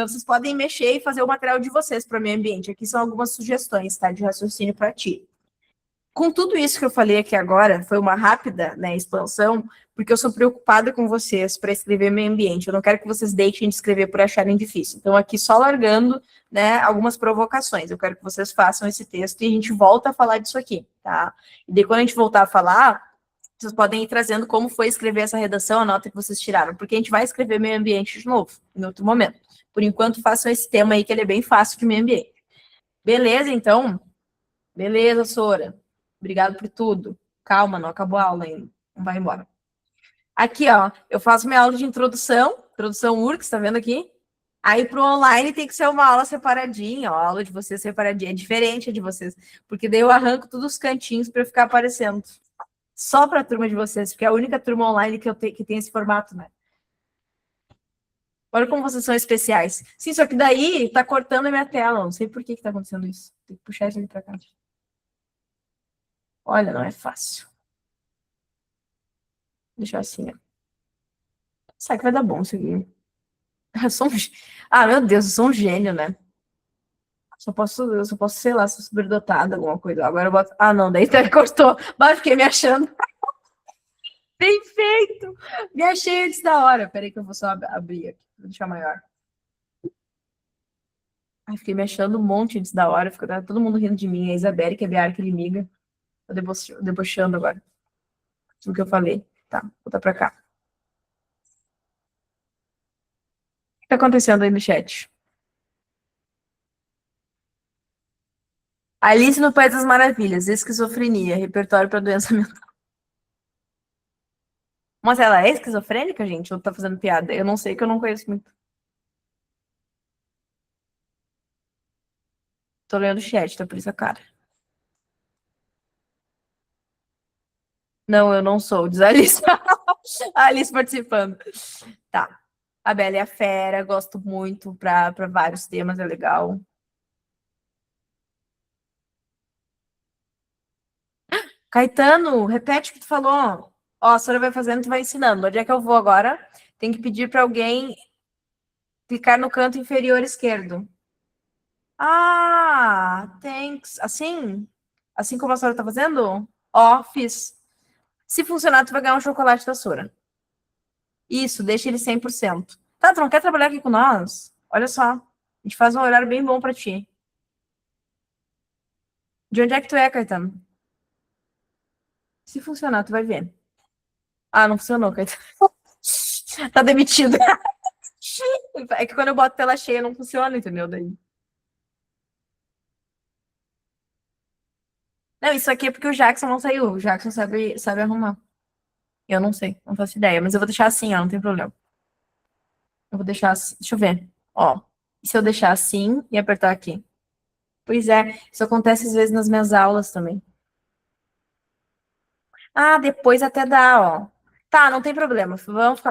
Vocês podem mexer e fazer o material de vocês para o meio ambiente. Aqui são algumas sugestões, tá? De raciocínio para ti. Com tudo isso que eu falei aqui agora, foi uma rápida, né, expansão, porque eu sou preocupada com vocês para escrever meio ambiente. Eu não quero que vocês deixem de escrever por acharem difícil. Então, aqui só largando, né, algumas provocações. Eu quero que vocês façam esse texto e a gente volta a falar disso aqui, tá? E daí, quando a gente voltar a falar, vocês podem ir trazendo como foi escrever essa redação, a nota que vocês tiraram, porque a gente vai escrever meio ambiente de novo, em outro momento. Por enquanto, façam esse tema aí, que ele é bem fácil de meio ambiente. Beleza, então? Beleza, Sora. Obrigado por tudo. Calma, não acabou a aula ainda. Não vai embora. Aqui, ó, eu faço minha aula de introdução URGS, tá vendo aqui? Aí pro online tem que ser uma aula separadinha, ó, a aula de vocês separadinha, é diferente a de vocês, porque daí eu arranco todos os cantinhos para ficar aparecendo. Só para a turma de vocês, porque é a única turma online que tem esse formato, né? Olha como vocês são especiais. Sim, só que daí tá cortando a minha tela, não sei por que tá acontecendo isso. Tem que puxar isso ali para cá. Olha, não é fácil. Deixa assim, ó. Será que vai dar bom isso aqui? Meu Deus, eu sou um gênio, né? Eu só posso, sei lá, ser superdotada, alguma coisa. Agora eu boto. Ah, não, daí até cortou. Mas fiquei me achando. Bem feito! Me achei antes da hora. Peraí que eu vou só abrir aqui. Vou deixar maior. Ai, fiquei me achando um monte antes da hora. Ficou todo mundo rindo de mim. A Isabelle, que é Biar, que ele miga. Tô debochando agora. Tudo que eu falei. Tá, vou botar pra cá. O que tá acontecendo aí no chat? Alice no País das Maravilhas, esquizofrenia, repertório para doença mental. Mas ela é esquizofrênica, gente? Ou tá fazendo piada? Eu não sei, que eu não conheço muito. Tô lendo o chat, tá por isso a cara. Não, eu não sou, diz a Alice. A Alice participando. Tá. A Bela é a Fera, gosto muito para vários temas, é legal. Caetano, repete o que tu falou. Ó, a senhora vai fazendo, tu vai ensinando. Onde é que eu vou agora? Tem que pedir para alguém clicar no canto inferior esquerdo. Ah, thanks. Assim? Assim como a senhora tá fazendo? Ó, fiz. Se funcionar, tu vai ganhar um chocolate da Sora. Isso, deixa ele 100%. Tá, tu não quer trabalhar aqui com nós? Olha só. A gente faz um horário bem bom pra ti. De onde é que tu é, Caetano? Se funcionar, tu vai ver. Ah, não funcionou, Caetano. Tá demitido. É que quando eu boto tela cheia não funciona, entendeu? Daí. Não, isso aqui é porque o Jackson não saiu. O Jackson sabe arrumar. Eu não sei, não faço ideia. Mas eu vou deixar assim, ó, não tem problema. Eu vou deixar assim. Deixa eu ver. Ó. E se eu deixar assim e apertar aqui? Pois é, isso acontece às vezes nas minhas aulas também. Ah, depois até dá, ó. Tá, não tem problema.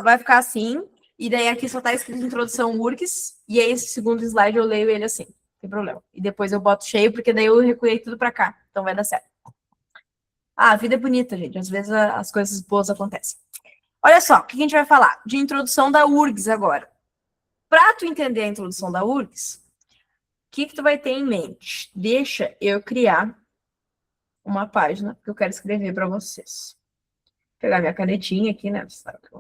Vai ficar assim. E daí aqui só tá escrito introdução URGS. E aí esse segundo slide eu leio ele assim. Não tem problema. E depois eu boto cheio, porque daí eu recuei tudo pra cá. Então vai dar certo. Ah, a vida é bonita, gente. Às vezes as coisas boas acontecem. Olha só, o que a gente vai falar? De introdução da URGS agora. Pra tu entender a introdução da URGS, o que tu vai ter em mente? Deixa eu criar uma página que eu quero escrever para vocês. Vou pegar minha canetinha aqui, né? Sabe que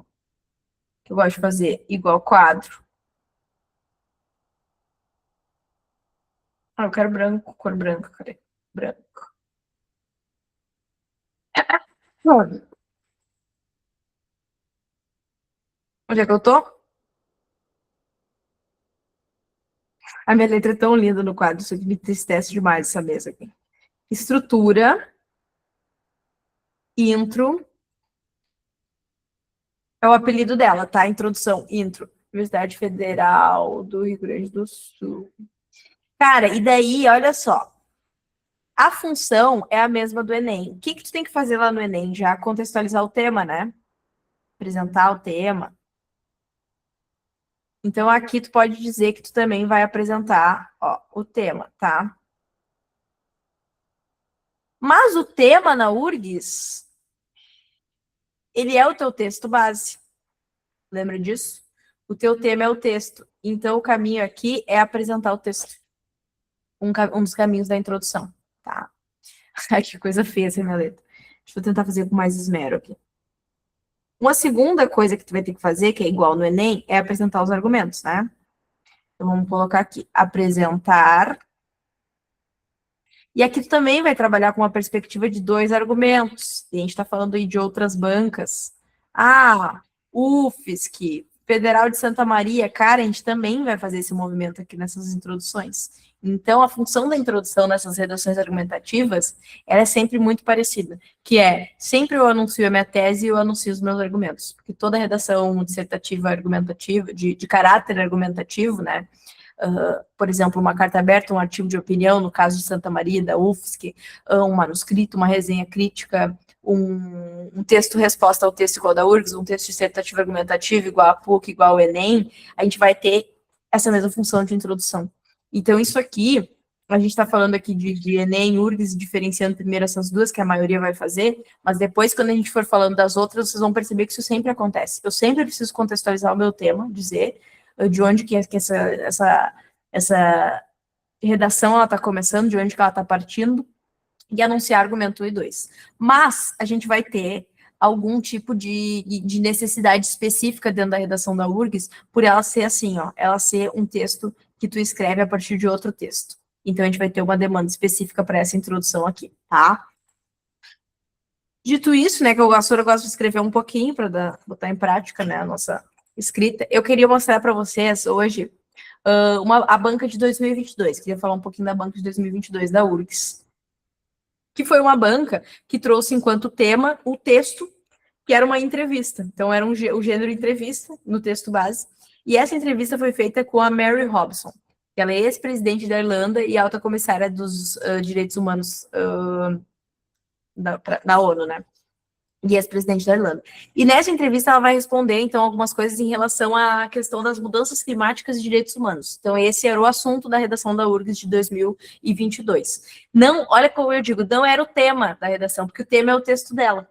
eu gosto de fazer igual quadro. Ah, eu quero branco, cor branca, cadê? Branco. Onde é que eu tô? A minha letra é tão linda no quadro, isso aqui me entristece demais, essa mesa aqui. Estrutura, intro, é o apelido dela, tá? Introdução, intro. Universidade Federal do Rio Grande do Sul. Cara, e daí, olha só. A função é a mesma do Enem. O que tu tem que fazer lá no Enem? Já contextualizar o tema, né? Apresentar o tema. Então, aqui tu pode dizer que tu também vai apresentar, ó, o tema, tá? Mas o tema na URGS, ele é o teu texto base. Lembra disso? O teu tema é o texto. Então, o caminho aqui é apresentar o texto. Um dos caminhos da introdução, tá? Ai, que coisa feia essa minha letra. Deixa eu tentar fazer com mais esmero aqui. Uma segunda coisa que tu vai ter que fazer, que é igual no Enem, é apresentar os argumentos, né? Então, vamos colocar aqui, apresentar. E aqui tu também vai trabalhar com uma perspectiva de 2 argumentos. E a gente está falando aí de outras bancas. Ah, UFSC, Federal de Santa Maria. Cara, a gente também vai fazer esse movimento aqui nessas introduções. Então, a função da introdução nessas redações argumentativas, ela é sempre muito parecida, que é, sempre eu anuncio a minha tese e eu anuncio os meus argumentos, porque toda redação dissertativa argumentativa, de caráter argumentativo, né, por exemplo, uma carta aberta, um artigo de opinião, no caso de Santa Maria, da UFSC, um manuscrito, uma resenha crítica, um texto resposta ao texto igual da URGS, um texto dissertativo argumentativo igual a PUC, igual ao Enem, a gente vai ter essa mesma função de introdução. Então, isso aqui, a gente está falando aqui de Enem, URGS, diferenciando primeiro essas duas, que a maioria vai fazer, mas depois, quando a gente for falando das outras, vocês vão perceber que isso sempre acontece. Eu sempre preciso contextualizar o meu tema, dizer de onde que essa redação ela está começando, de onde que ela está partindo, e anunciar argumento 1 e 2. Mas a gente vai ter algum tipo de necessidade específica dentro da redação da URGS, por ela ser assim, ó, ela ser um texto que tu escreve a partir de outro texto. Então, a gente vai ter uma demanda específica para essa introdução aqui, tá? Dito isso, né, que eu gosto de escrever um pouquinho para botar em prática, né, a nossa escrita, eu queria mostrar para vocês hoje a banca de 2022. Queria falar um pouquinho da banca de 2022 da URGS, que foi uma banca que trouxe enquanto tema o texto, que era uma entrevista. Então, era o gênero entrevista no texto base. E essa entrevista foi feita com a Mary Robson, que ela é ex-presidente da Irlanda e alta comissária dos direitos humanos da ONU, né? E ex-presidente da Irlanda. E nessa entrevista ela vai responder, então, algumas coisas em relação à questão das mudanças climáticas e direitos humanos. Então, esse era o assunto da redação da URGS de 2022. Não, olha como eu digo, não era o tema da redação, porque o tema é o texto dela.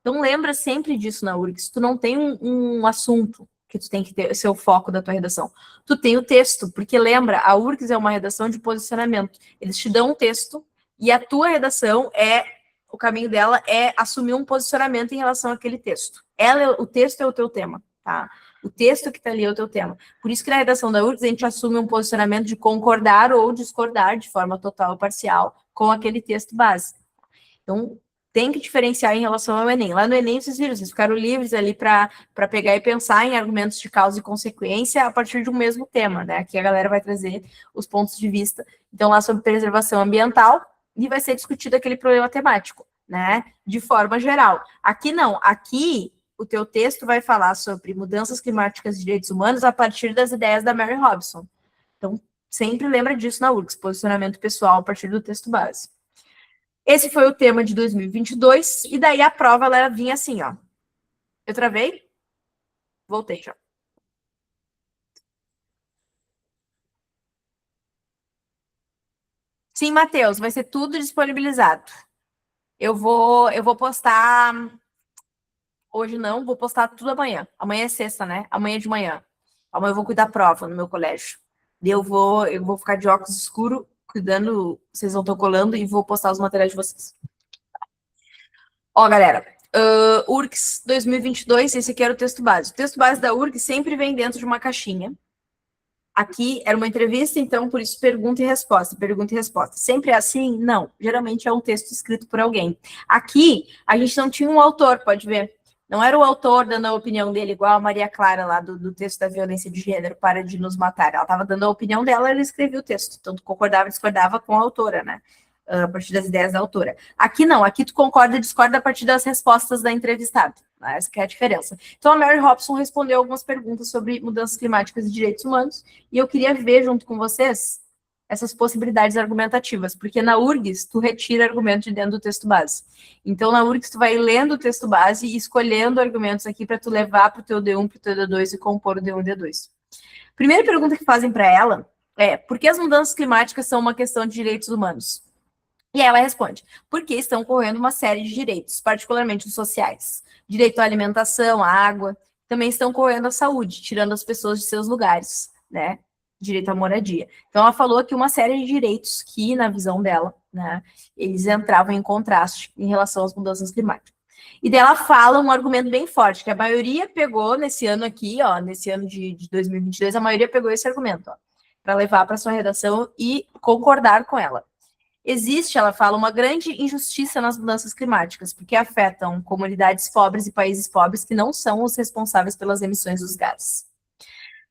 Então, lembra sempre disso na URGS. Tu não tem um assunto que tu tem que ter, ser o foco da tua redação. Tu tem o texto, porque lembra, a URGS é uma redação de posicionamento. Eles te dão um texto e a tua redação o caminho dela é assumir um posicionamento em relação àquele texto. O texto é o teu tema, tá? O texto que está ali é o teu tema. Por isso que na redação da URGS a gente assume um posicionamento de concordar ou discordar de forma total ou parcial com aquele texto base. Então, tem que diferenciar em relação ao Enem. Lá no Enem, vocês viram, vocês ficaram livres ali para pegar e pensar em argumentos de causa e consequência a partir de um mesmo tema, né? Aqui a galera vai trazer os pontos de vista. Então, lá sobre preservação ambiental, e vai ser discutido aquele problema temático, né? De forma geral. Aqui não, aqui o teu texto vai falar sobre mudanças climáticas e direitos humanos a partir das ideias da Mary Robson. Então, sempre lembra disso na URGS, posicionamento pessoal a partir do texto base. Esse foi o tema de 2022, e daí a prova ela vinha assim, ó. Eu travei? Voltei já. Sim, Matheus, vai ser tudo disponibilizado. Eu vou postar hoje não, vou postar tudo amanhã. Amanhã é sexta, né? Amanhã de manhã. Amanhã eu vou cuidar da prova no meu colégio. Eu vou ficar de óculos escuro, cuidando, vocês vão estar colando e vou postar os materiais de vocês. Ó, galera, URGS 2022, esse aqui era o texto base. O texto base da URGS sempre vem dentro de uma caixinha. Aqui era uma entrevista, então, por isso, pergunta e resposta, pergunta e resposta. Sempre é assim? Não. Geralmente é um texto escrito por alguém. Aqui, a gente não tinha um autor, pode ver. Não era o autor dando a opinião dele, igual a Maria Clara lá do texto da violência de gênero, para de nos matar. Ela estava dando a opinião dela, ele escrevia o texto. Então, tu concordava e discordava com a autora, né? A partir das ideias da autora. Aqui não, aqui tu concorda e discorda a partir das respostas da entrevistada. Essa que é a diferença. Então, a Mary Hobson respondeu algumas perguntas sobre mudanças climáticas e direitos humanos, e eu queria ver junto com vocês essas possibilidades argumentativas, porque na URGS tu retira argumento de dentro do texto base. Então, na URGS tu vai lendo o texto base e escolhendo argumentos aqui para tu levar para o teu D1, para o teu D2 e compor o D1 e D2. Primeira pergunta que fazem para ela é: por que as mudanças climáticas são uma questão de direitos humanos? E ela responde: porque estão ocorrendo uma série de direitos, particularmente os sociais. Direito à alimentação, à água, também estão ocorrendo a saúde, tirando as pessoas de seus lugares, né? Direito à moradia. Então, ela falou aqui uma série de direitos que, na visão dela, né, eles entravam em contraste em relação às mudanças climáticas. E dela fala um argumento bem forte, que a maioria pegou nesse ano aqui, ó, nesse ano de 2022, a maioria pegou esse argumento, ó, para levar para sua redação e concordar com ela. Existe, ela fala, uma grande injustiça nas mudanças climáticas, porque afetam comunidades pobres e países pobres que não são os responsáveis pelas emissões dos gases.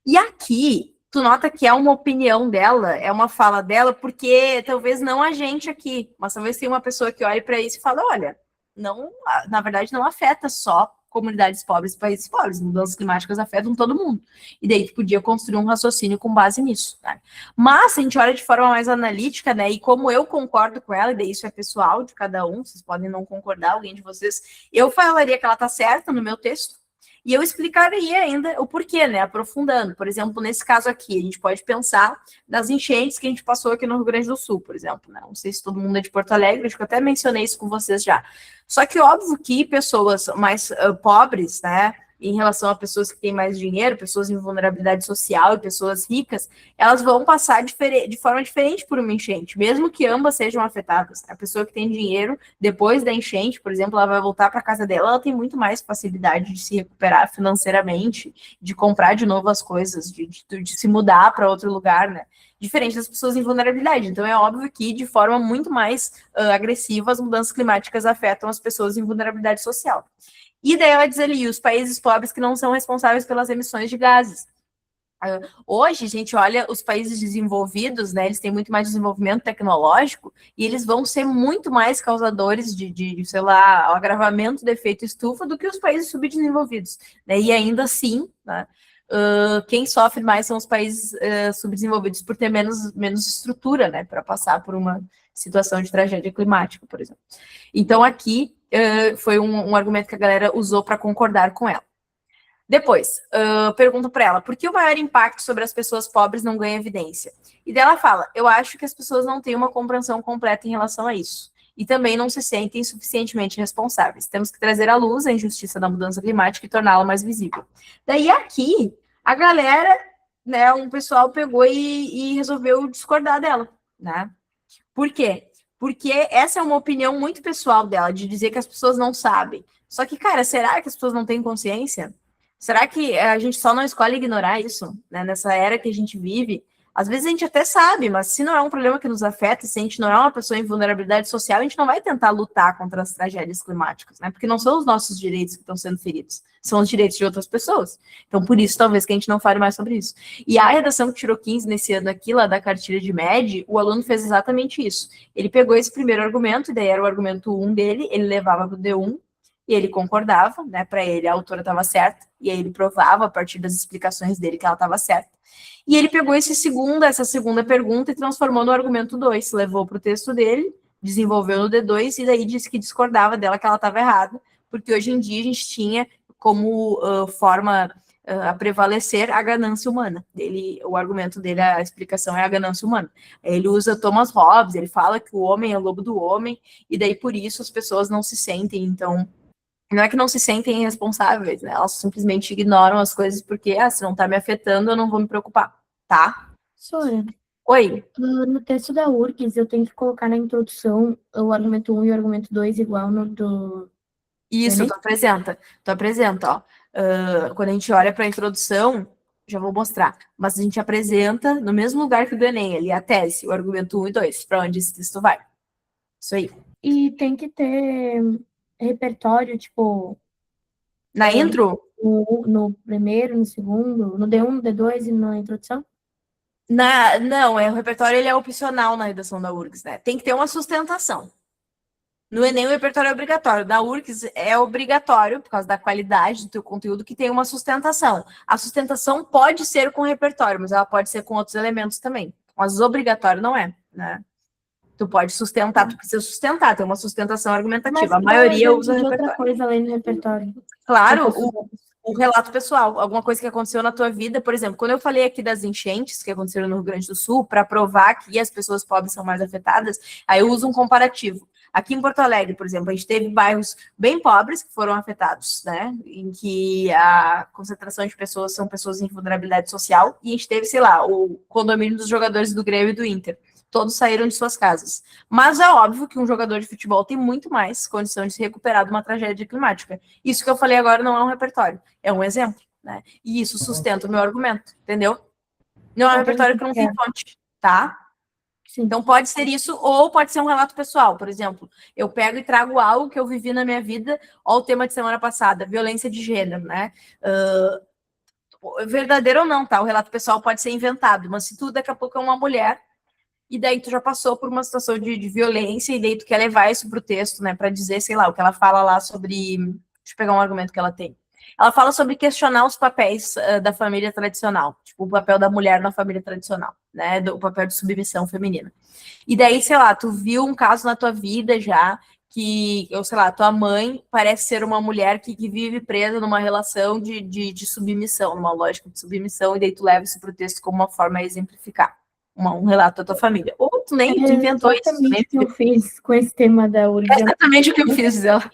E aqui, tu nota que é uma opinião dela, é uma fala dela, porque talvez não a gente aqui, mas talvez tenha uma pessoa que olhe para isso e fala: olha, não, na verdade não afeta só comunidades pobres e países pobres, mudanças climáticas afetam todo mundo. E daí tu podia construir um raciocínio com base nisso, né? Mas, se a gente olha de forma mais analítica, né, e como eu concordo com ela, e daí isso é pessoal de cada um, vocês podem não concordar, alguém de vocês, eu falaria que ela tá certa no meu texto, e eu explicaria ainda o porquê, né, aprofundando. Por exemplo, nesse caso aqui, a gente pode pensar nas enchentes que a gente passou aqui no Rio Grande do Sul, por exemplo, né? Não sei se todo mundo é de Porto Alegre, acho que eu até mencionei isso com vocês já. Só que óbvio que pessoas mais pobres, né, em relação a pessoas que têm mais dinheiro, pessoas em vulnerabilidade social e pessoas ricas, elas vão passar de forma diferente por uma enchente, mesmo que ambas sejam afetadas. A pessoa que tem dinheiro, depois da enchente, por exemplo, ela vai voltar para casa dela, ela tem muito mais facilidade de se recuperar financeiramente, de comprar de novo as coisas, de se mudar para outro lugar, né? Diferente das pessoas em vulnerabilidade. Então, é óbvio que, de forma muito mais agressiva, as mudanças climáticas afetam as pessoas em vulnerabilidade social. E daí ela diz ali, os países pobres que não são responsáveis pelas emissões de gases. Hoje, a gente olha os países desenvolvidos, né, eles têm muito mais desenvolvimento tecnológico e eles vão ser muito mais causadores sei lá, o agravamento do efeito estufa do que os países subdesenvolvidos, né, e ainda assim, né, quem sofre mais são os países subdesenvolvidos por ter menos estrutura, né, para passar por uma situação de tragédia climática, por exemplo. Então, aqui foi um argumento que a galera usou para concordar com ela. Depois, pergunto para ela, por que o maior impacto sobre as pessoas pobres não ganha evidência? E dela fala, eu acho que as pessoas não têm uma compreensão completa em relação a isso. E também não se sentem suficientemente responsáveis. Temos que trazer à luz a injustiça da mudança climática e torná-la mais visível. Daí aqui, a galera, né, um pessoal pegou e resolveu discordar dela, né? Por quê? Porque essa é uma opinião muito pessoal dela, de dizer que as pessoas não sabem. Só que, cara, será que as pessoas não têm consciência? Será que a gente só não escolhe ignorar isso, né? Nessa era que a gente vive? Às vezes a gente até sabe, mas se não é um problema que nos afeta, se a gente não é uma pessoa em vulnerabilidade social, a gente não vai tentar lutar contra as tragédias climáticas, né? Porque não são os nossos direitos que estão sendo feridos, são os direitos de outras pessoas. Então, por isso, talvez que a gente não fale mais sobre isso. E a redação que tirou 15 nesse ano aqui, lá da cartilha de MED, o aluno fez exatamente isso. Ele pegou esse primeiro argumento, e daí era o argumento 1 dele, ele levava para o D1, e ele concordava, né? Para ele a autora estava certa, e aí ele provava a partir das explicações dele que ela estava certa. E ele pegou essa segunda pergunta e transformou no argumento 2, levou para o texto dele, desenvolveu no D2 e daí disse que discordava dela, que ela estava errada, porque hoje em dia a gente tinha como forma a prevalecer a ganância humana. O argumento dele, a explicação é a ganância humana. Ele usa Thomas Hobbes, ele fala que o homem é o lobo do homem, e daí por isso as pessoas não se sentem, então, não é que não se sentem responsáveis, né? Elas simplesmente ignoram as coisas porque, se não tá me afetando, eu não vou me preocupar, tá? Sora, Oi? no texto da URGS, eu tenho que colocar na introdução o argumento 1 e o argumento 2 igual no do Isso, Enem? tu apresenta, ó. Quando a gente olha para a introdução, já vou mostrar, mas a gente apresenta no mesmo lugar que o do Enem, ali a tese, o argumento 1 e 2, para onde esse texto vai. Isso aí. E tem que ter repertório, tipo, Na intro? no primeiro, no segundo, no D1, no D2 e na introdução? Não, o repertório ele é opcional na redação da URGS, né? Tem que ter uma sustentação. No Enem, o repertório é obrigatório. Na URGS é obrigatório, por causa da qualidade do teu conteúdo, que tem uma sustentação. A sustentação pode ser com repertório, mas ela pode ser com outros elementos também. Mas obrigatório não é, né? Tu pode sustentar, tu precisa sustentar, ter uma sustentação argumentativa. A maioria usa de repertório. outra coisa além do repertório. Claro, o relato pessoal, alguma coisa que aconteceu na tua vida, por exemplo, quando eu falei aqui das enchentes que aconteceram no Rio Grande do Sul, para provar que as pessoas pobres são mais afetadas, aí eu uso um comparativo. Aqui em Porto Alegre, por exemplo, a gente teve bairros bem pobres que foram afetados, né? Em que a concentração de pessoas são pessoas em vulnerabilidade social, e a gente teve, sei lá, o condomínio dos jogadores do Grêmio e do Inter. Todos saíram de suas casas. Mas é óbvio que um jogador de futebol tem muito mais condição de se recuperar de uma tragédia climática. Isso que eu falei agora não é um repertório, é um exemplo, né? E isso sustenta o meu argumento, entendeu? Não é um repertório que não tem fonte, tá? Sim. Então pode ser isso, ou pode ser um relato pessoal. Por exemplo, eu pego e trago algo que eu vivi na minha vida, ó, o tema de semana passada, violência de gênero, né? Verdadeiro ou não, tá? O relato pessoal pode ser inventado, mas se tu daqui a pouco é uma mulher, e daí tu já passou por uma situação de violência, e daí tu quer levar isso pro texto, né? Para dizer, sei lá, o que ela fala lá sobre. Deixa eu pegar um argumento que ela tem. Ela fala sobre questionar os papéis da família tradicional, tipo o papel da mulher na família tradicional, né? O papel de submissão feminina. E daí, sei lá, tu viu um caso na tua vida já que, ou sei lá, tua mãe parece ser uma mulher que vive presa numa relação de submissão, numa lógica de submissão, e daí tu leva isso pro texto como uma forma a exemplificar um relato da tua família. Ou tu nem tu inventou isso. Exatamente o que eu fiz com esse tema da URGS. É exatamente o que eu fiz dela.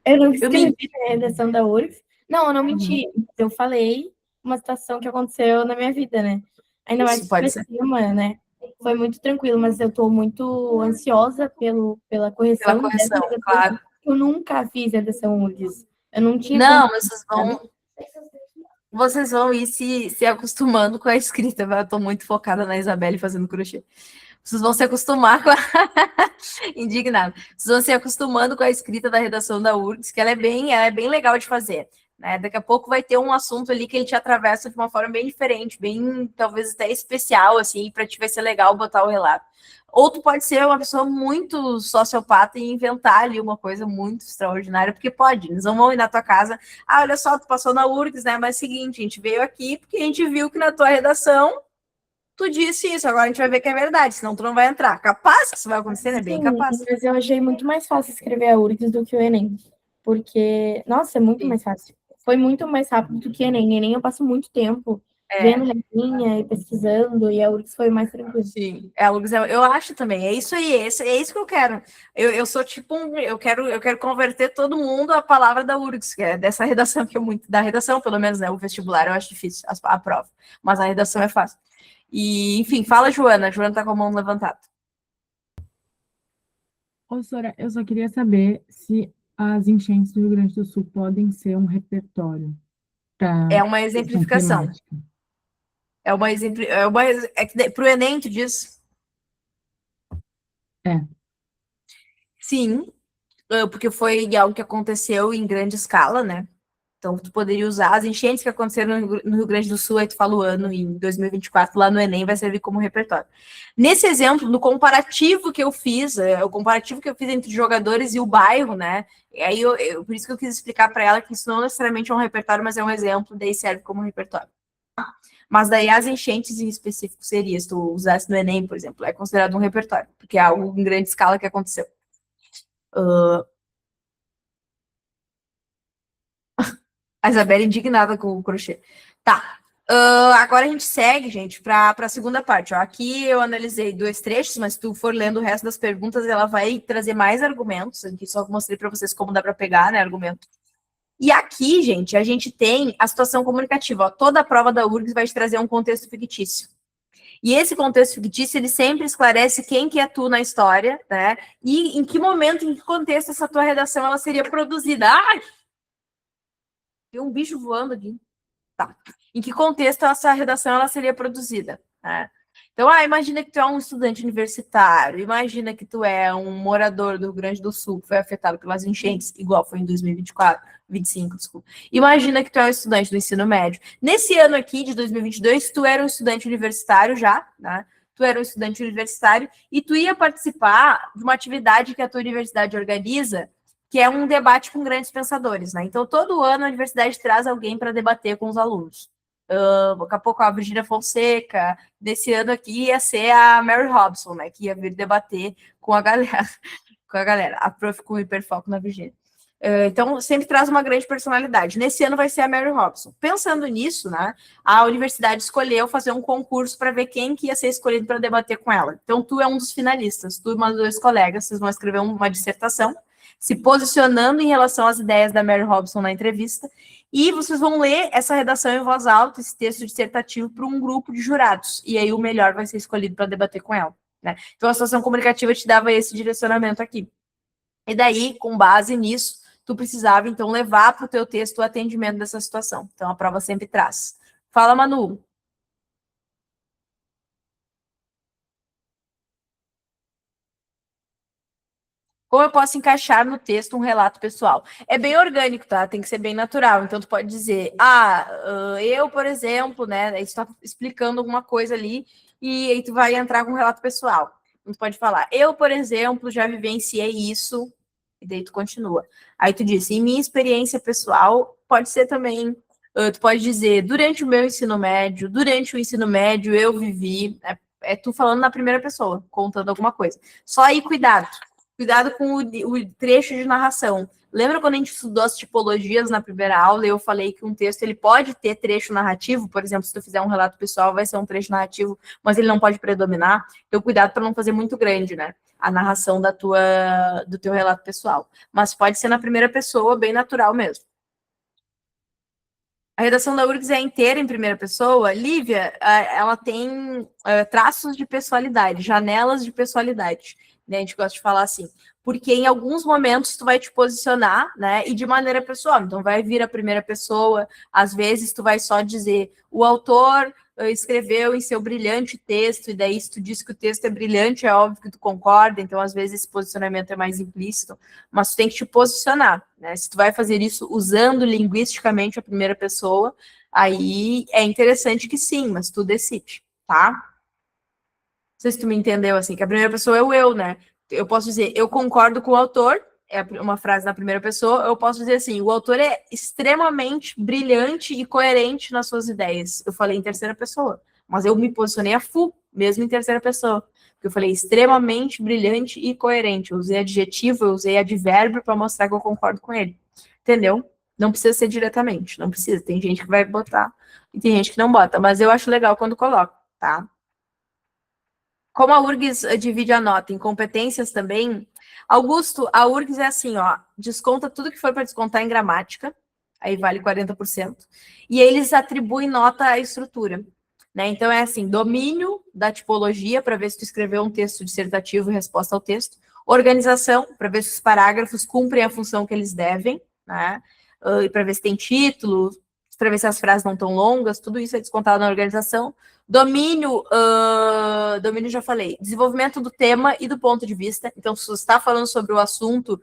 Eu não escrevi a redação da URGS. Não, eu não menti. Eu falei uma situação que aconteceu na minha vida, né? Ainda mais por cima, né? Foi muito tranquilo, mas eu tô muito ansiosa pela correção. Pela correção, claro. Eu nunca fiz redação URGS. Eu não tinha. Não, vocês vão ir se acostumando com a escrita. Eu tô muito focada na Isabelle fazendo crochê. Vocês vão se acostumar com a... Indignada. Vocês vão se acostumando com a escrita da redação da URGS, que ela é bem legal de fazer. Né? Daqui a pouco vai ter um assunto ali que ele te atravessa de uma forma bem diferente, bem, talvez até especial, assim, para ti vai ser legal botar o relato. Ou tu pode ser uma pessoa muito sociopata e inventar ali uma coisa muito extraordinária, porque pode, eles vão ir na tua casa, olha só, tu passou na URGS, né, mas é o seguinte, a gente veio aqui porque a gente viu que na tua redação tu disse isso, agora a gente vai ver que é verdade, senão tu não vai entrar. Capaz que isso vai acontecer, né? Bem capaz. Mas eu achei muito mais fácil escrever a URGS do que o Enem, porque, nossa, é muito mais fácil. Foi muito mais rápido do que Enem. Enem eu passo muito tempo vendo regrinha e pesquisando, e a URGS foi mais tranquilo. Sim, a URGS, eu acho também, é isso aí, é isso que eu quero. Eu sou tipo eu quero converter todo mundo à palavra da URGS, que é dessa redação que é muito, da redação, pelo menos, né? O vestibular eu acho difícil, a prova, mas a redação é fácil. E, enfim, fala, Joana. A Joana tá com a mão levantada. Ô, Sora, eu só queria saber se as enchentes do Rio Grande do Sul podem ser um repertório para É uma exemplificação. É que pro Enem, tu diz? É. Sim, porque foi algo que aconteceu em grande escala, né? Então, tu poderia usar as enchentes que aconteceram no Rio Grande do Sul, aí tu fala o ano em 2024, lá no Enem vai servir como repertório. Nesse exemplo, no comparativo que eu fiz, o comparativo que eu fiz entre jogadores e o bairro, né? Aí por isso que eu quis explicar para ela que isso não necessariamente é um repertório, mas é um exemplo, daí serve como repertório. Mas daí as enchentes em específico seria, se tu usasse no Enem, por exemplo, é considerado um repertório, porque é algo em grande escala que aconteceu. A Isabela indignada com o crochê. Tá. Agora a gente segue, gente, para a segunda parte. Ó. Aqui eu analisei 2 trechos, mas se tu for lendo o resto das perguntas, ela vai trazer mais argumentos. Aqui só mostrei para vocês como dá para pegar, né, argumento. E aqui, gente, a gente tem a situação comunicativa. Ó. Toda a prova da URGS vai te trazer um contexto fictício. E esse contexto fictício, ele sempre esclarece quem que é tu na história, né? E em que momento, em que contexto essa tua redação ela seria produzida. Ai! Tem um bicho voando aqui. Tá. Em que contexto essa redação ela seria produzida? Né? Então, imagina que tu é um estudante universitário, imagina que tu é um morador do Rio Grande do Sul que foi afetado pelas enchentes, igual foi em 2024, 25, desculpa. Imagina que tu é um estudante do ensino médio. Nesse ano aqui, de 2022, tu era um estudante universitário já, né? Tu era um estudante universitário e tu ia participar de uma atividade que a tua universidade organiza, que é um debate com grandes pensadores, né? Então, todo ano a universidade traz alguém para debater com os alunos. Daqui a pouco a Virgínia Fonseca, desse ano aqui ia ser a Mary Robson, né? Que ia vir debater com a galera, a prof com hiperfoco na Virgínia. Então, sempre traz uma grande personalidade. Nesse ano vai ser a Mary Robson. Pensando nisso, né, a universidade escolheu fazer um concurso para ver quem que ia ser escolhido para debater com ela. Então, tu é um dos finalistas, tu e mais 2 colegas, vocês vão escrever uma dissertação, se posicionando em relação às ideias da Mary Robson na entrevista, e vocês vão ler essa redação em voz alta, esse texto dissertativo, para um grupo de jurados, e aí o melhor vai ser escolhido para debater com ela. Né? Então, a situação comunicativa te dava esse direcionamento aqui. E daí, com base nisso, tu precisava, então, levar para o teu texto o atendimento dessa situação. Então, a prova sempre traz. Fala, Manu. Como eu posso encaixar no texto um relato pessoal? É bem orgânico, tá? Tem que ser bem natural. Então, tu pode dizer, eu, por exemplo, né? Aí tu tá explicando alguma coisa ali e aí tu vai entrar com um relato pessoal. Então, tu pode falar, eu, por exemplo, já vivenciei isso, e daí tu continua. Aí tu diz, em minha experiência pessoal, pode ser também, tu pode dizer, durante o meu ensino médio, eu vivi, é tu falando na primeira pessoa, contando alguma coisa. Só aí, cuidado com o trecho de narração. Lembra quando a gente estudou as tipologias na primeira aula e eu falei que um texto ele pode ter trecho narrativo? Por exemplo, se tu fizer um relato pessoal, vai ser um trecho narrativo, mas ele não pode predominar. Então, cuidado para não fazer muito grande, né? A narração do teu relato pessoal. Mas pode ser na primeira pessoa, bem natural mesmo. A redação da URGS é inteira em primeira pessoa. Lívia, ela tem traços de pessoalidade, janelas de pessoalidade. Né? A gente gosta de falar assim, porque em alguns momentos tu vai te posicionar, né, e de maneira pessoal, então vai vir a primeira pessoa, às vezes tu vai só dizer, o autor escreveu em seu brilhante texto, e daí se tu diz que o texto é brilhante, é óbvio que tu concorda, então às vezes esse posicionamento é mais implícito, mas tu tem que te posicionar, né, se tu vai fazer isso usando linguisticamente a primeira pessoa, aí é interessante que sim, mas tu decide, tá? Não sei se tu me entendeu, assim, que a primeira pessoa é o eu, né? Eu posso dizer, eu concordo com o autor, é uma frase na primeira pessoa, eu posso dizer assim, o autor é extremamente brilhante e coerente nas suas ideias. Eu falei em terceira pessoa, mas eu me posicionei a full, mesmo em terceira pessoa. Porque eu falei extremamente brilhante e coerente. Eu usei adjetivo, eu usei advérbio para mostrar que eu concordo com ele. Entendeu? Não precisa ser diretamente, não precisa. Tem gente que vai botar e tem gente que não bota, mas eu acho legal quando coloca, tá? Como a URGS divide a nota em competências também, Augusto, a URGS é assim, ó, desconta tudo que for para descontar em gramática, aí vale 40%, e aí eles atribuem nota à estrutura, né? Então é assim, domínio da tipologia, para ver se tu escreveu um texto dissertativo e resposta ao texto, organização, para ver se os parágrafos cumprem a função que eles devem, né? E para ver se tem título, para ver se as frases não estão longas, tudo isso é descontado na organização. Domínio, domínio já falei, desenvolvimento do tema e do ponto de vista. Então, se você está falando sobre o assunto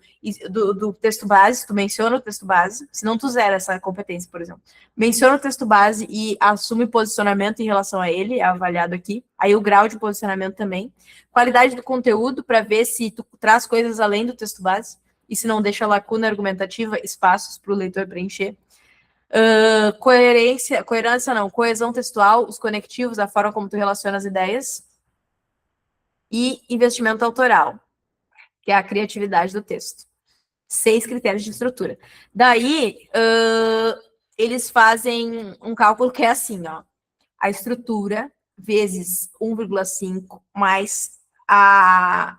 do texto base, tu menciona o texto base, se não tu zera essa competência, por exemplo. Menciona o texto base e assume posicionamento em relação a ele, é avaliado aqui. Aí o grau de posicionamento também. Qualidade do conteúdo, para ver se tu traz coisas além do texto base, e se não deixa lacuna argumentativa, espaços para o leitor preencher. Coesão textual, os conectivos, a forma como tu relaciona as ideias, e investimento autoral, que é a criatividade do texto. 6 critérios de estrutura. Daí, eles fazem um cálculo que é assim, ó, a estrutura vezes 1,5 mais a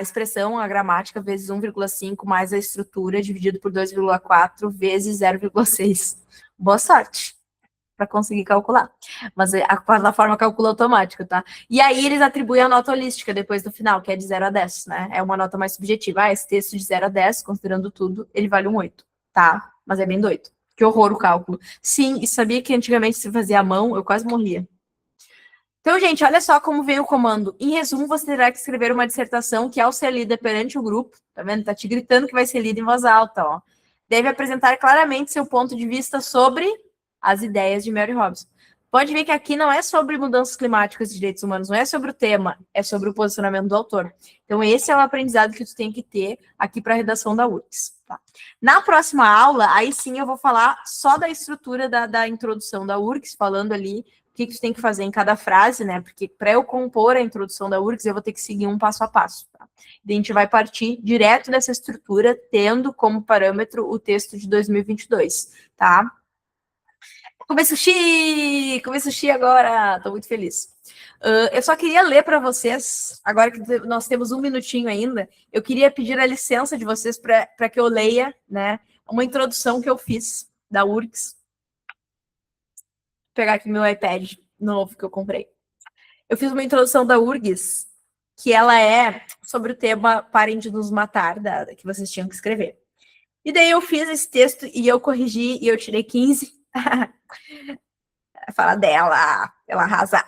expressão, a gramática, vezes 1,5 mais a estrutura, dividido por 2,4 vezes 0,6. Boa sorte para conseguir calcular. Mas a plataforma calcula automática, tá? E aí eles atribuem a nota holística depois do final, que é de 0 a 10, né? É uma nota mais subjetiva. Esse texto de 0 a 10, considerando tudo, ele vale um 8, tá? Mas é bem doido. Que horror o cálculo. Sim, e sabia que antigamente se fazia à mão, eu quase morria. Então, gente, olha só como vem o comando. Em resumo, você terá que escrever uma dissertação que, ao ser lida perante o grupo, tá vendo? Tá te gritando que vai ser lida em voz alta, ó. Deve apresentar claramente seu ponto de vista sobre as ideias de Mary Robson. Pode ver que aqui não é sobre mudanças climáticas e direitos humanos, não é sobre o tema, é sobre o posicionamento do autor. Então, esse é o aprendizado que tu tem que ter aqui para a redação da URGS. Tá? Na próxima aula, aí sim eu vou falar só da estrutura da introdução da URGS, falando ali o que tu tem que fazer em cada frase, né? Porque para eu compor a introdução da URGS, eu vou ter que seguir um passo a passo. Tá? E a gente vai partir direto dessa estrutura, tendo como parâmetro o texto de 2022, tá? Comer sushi agora, tô muito feliz. Eu só queria ler para vocês, agora que nós temos um minutinho ainda, eu queria pedir a licença de vocês para que eu leia, né, uma introdução que eu fiz da URGS. Vou pegar aqui meu iPad novo que eu comprei. Eu fiz uma introdução da URGS, que ela é sobre o tema Parem de nos matar, que vocês tinham que escrever. E daí eu fiz esse texto e eu corrigi e eu tirei 15. Fala dela, ela arrasa.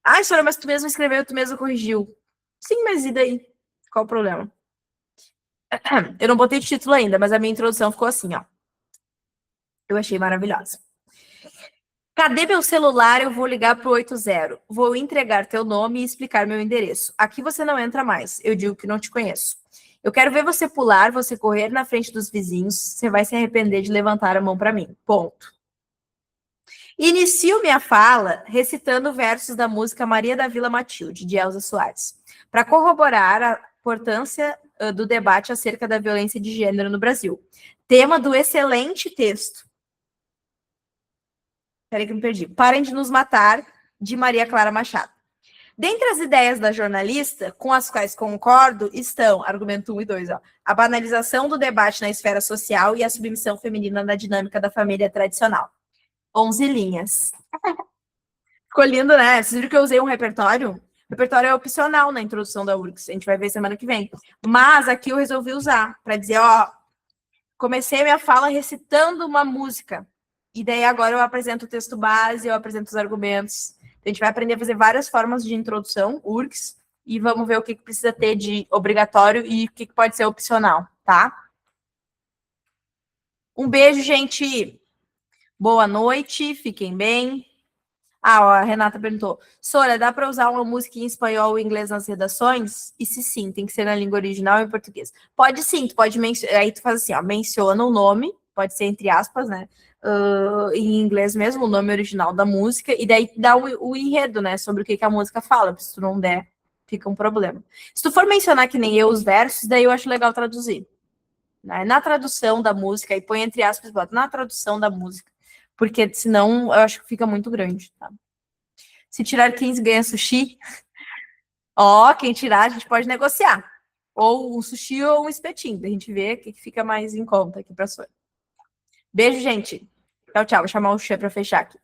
Ai, senhora, mas tu mesmo escreveu, tu mesmo corrigiu. Sim, mas e daí? Qual o problema? Eu não botei título ainda, mas a minha introdução ficou assim, ó. Eu achei maravilhosa. Cadê meu celular? Eu vou ligar pro 80. Vou entregar teu nome e explicar meu endereço. Aqui você não entra mais. Eu digo que não te conheço. Eu quero ver você pular, você correr na frente dos vizinhos. Você vai se arrepender de levantar a mão para mim. Ponto. Inicio minha fala recitando versos da música Maria da Vila Matilde, de Elza Soares, para corroborar a importância do debate acerca da violência de gênero no Brasil. Tema do excelente texto. Peraí que eu me perdi. Parem de nos matar, de Maria Clara Machado. Dentre as ideias da jornalista, com as quais concordo, estão, argumento 1 e 2, ó, a banalização do debate na esfera social e a submissão feminina na dinâmica da família tradicional. 11 linhas. Ficou lindo, né? Vocês viram que eu usei um repertório? O repertório é opcional na introdução da URGS. A gente vai ver semana que vem. Mas aqui eu resolvi usar para dizer, ó, comecei minha fala recitando uma música. E daí agora eu apresento o texto base, eu apresento os argumentos. Então, a gente vai aprender a fazer várias formas de introdução, URGS, e vamos ver o que precisa ter de obrigatório e o que pode ser opcional, tá? Um beijo, gente! Boa noite, fiquem bem. Ah, ó, a Renata perguntou, Sora, dá para usar uma música em espanhol ou inglês nas redações? E se sim, tem que ser na língua original ou em português? Pode sim, tu pode mencionar, aí tu faz assim, ó, menciona o nome, pode ser entre aspas, né, em inglês mesmo, o nome original da música, e daí dá o enredo, né, sobre o que a música fala, se tu não der, fica um problema. Se tu for mencionar que nem eu os versos, daí eu acho legal traduzir. Né? Na tradução da música, e põe entre aspas, bota na tradução da música, porque senão eu acho que fica muito grande, tá? Se tirar 15, ganha sushi. Ó, quem tirar, a gente pode negociar. Ou um sushi ou um espetinho. A gente vê o que fica mais em conta aqui pra sua. Beijo, gente. Tchau, tchau. Vou chamar o Xê pra fechar aqui.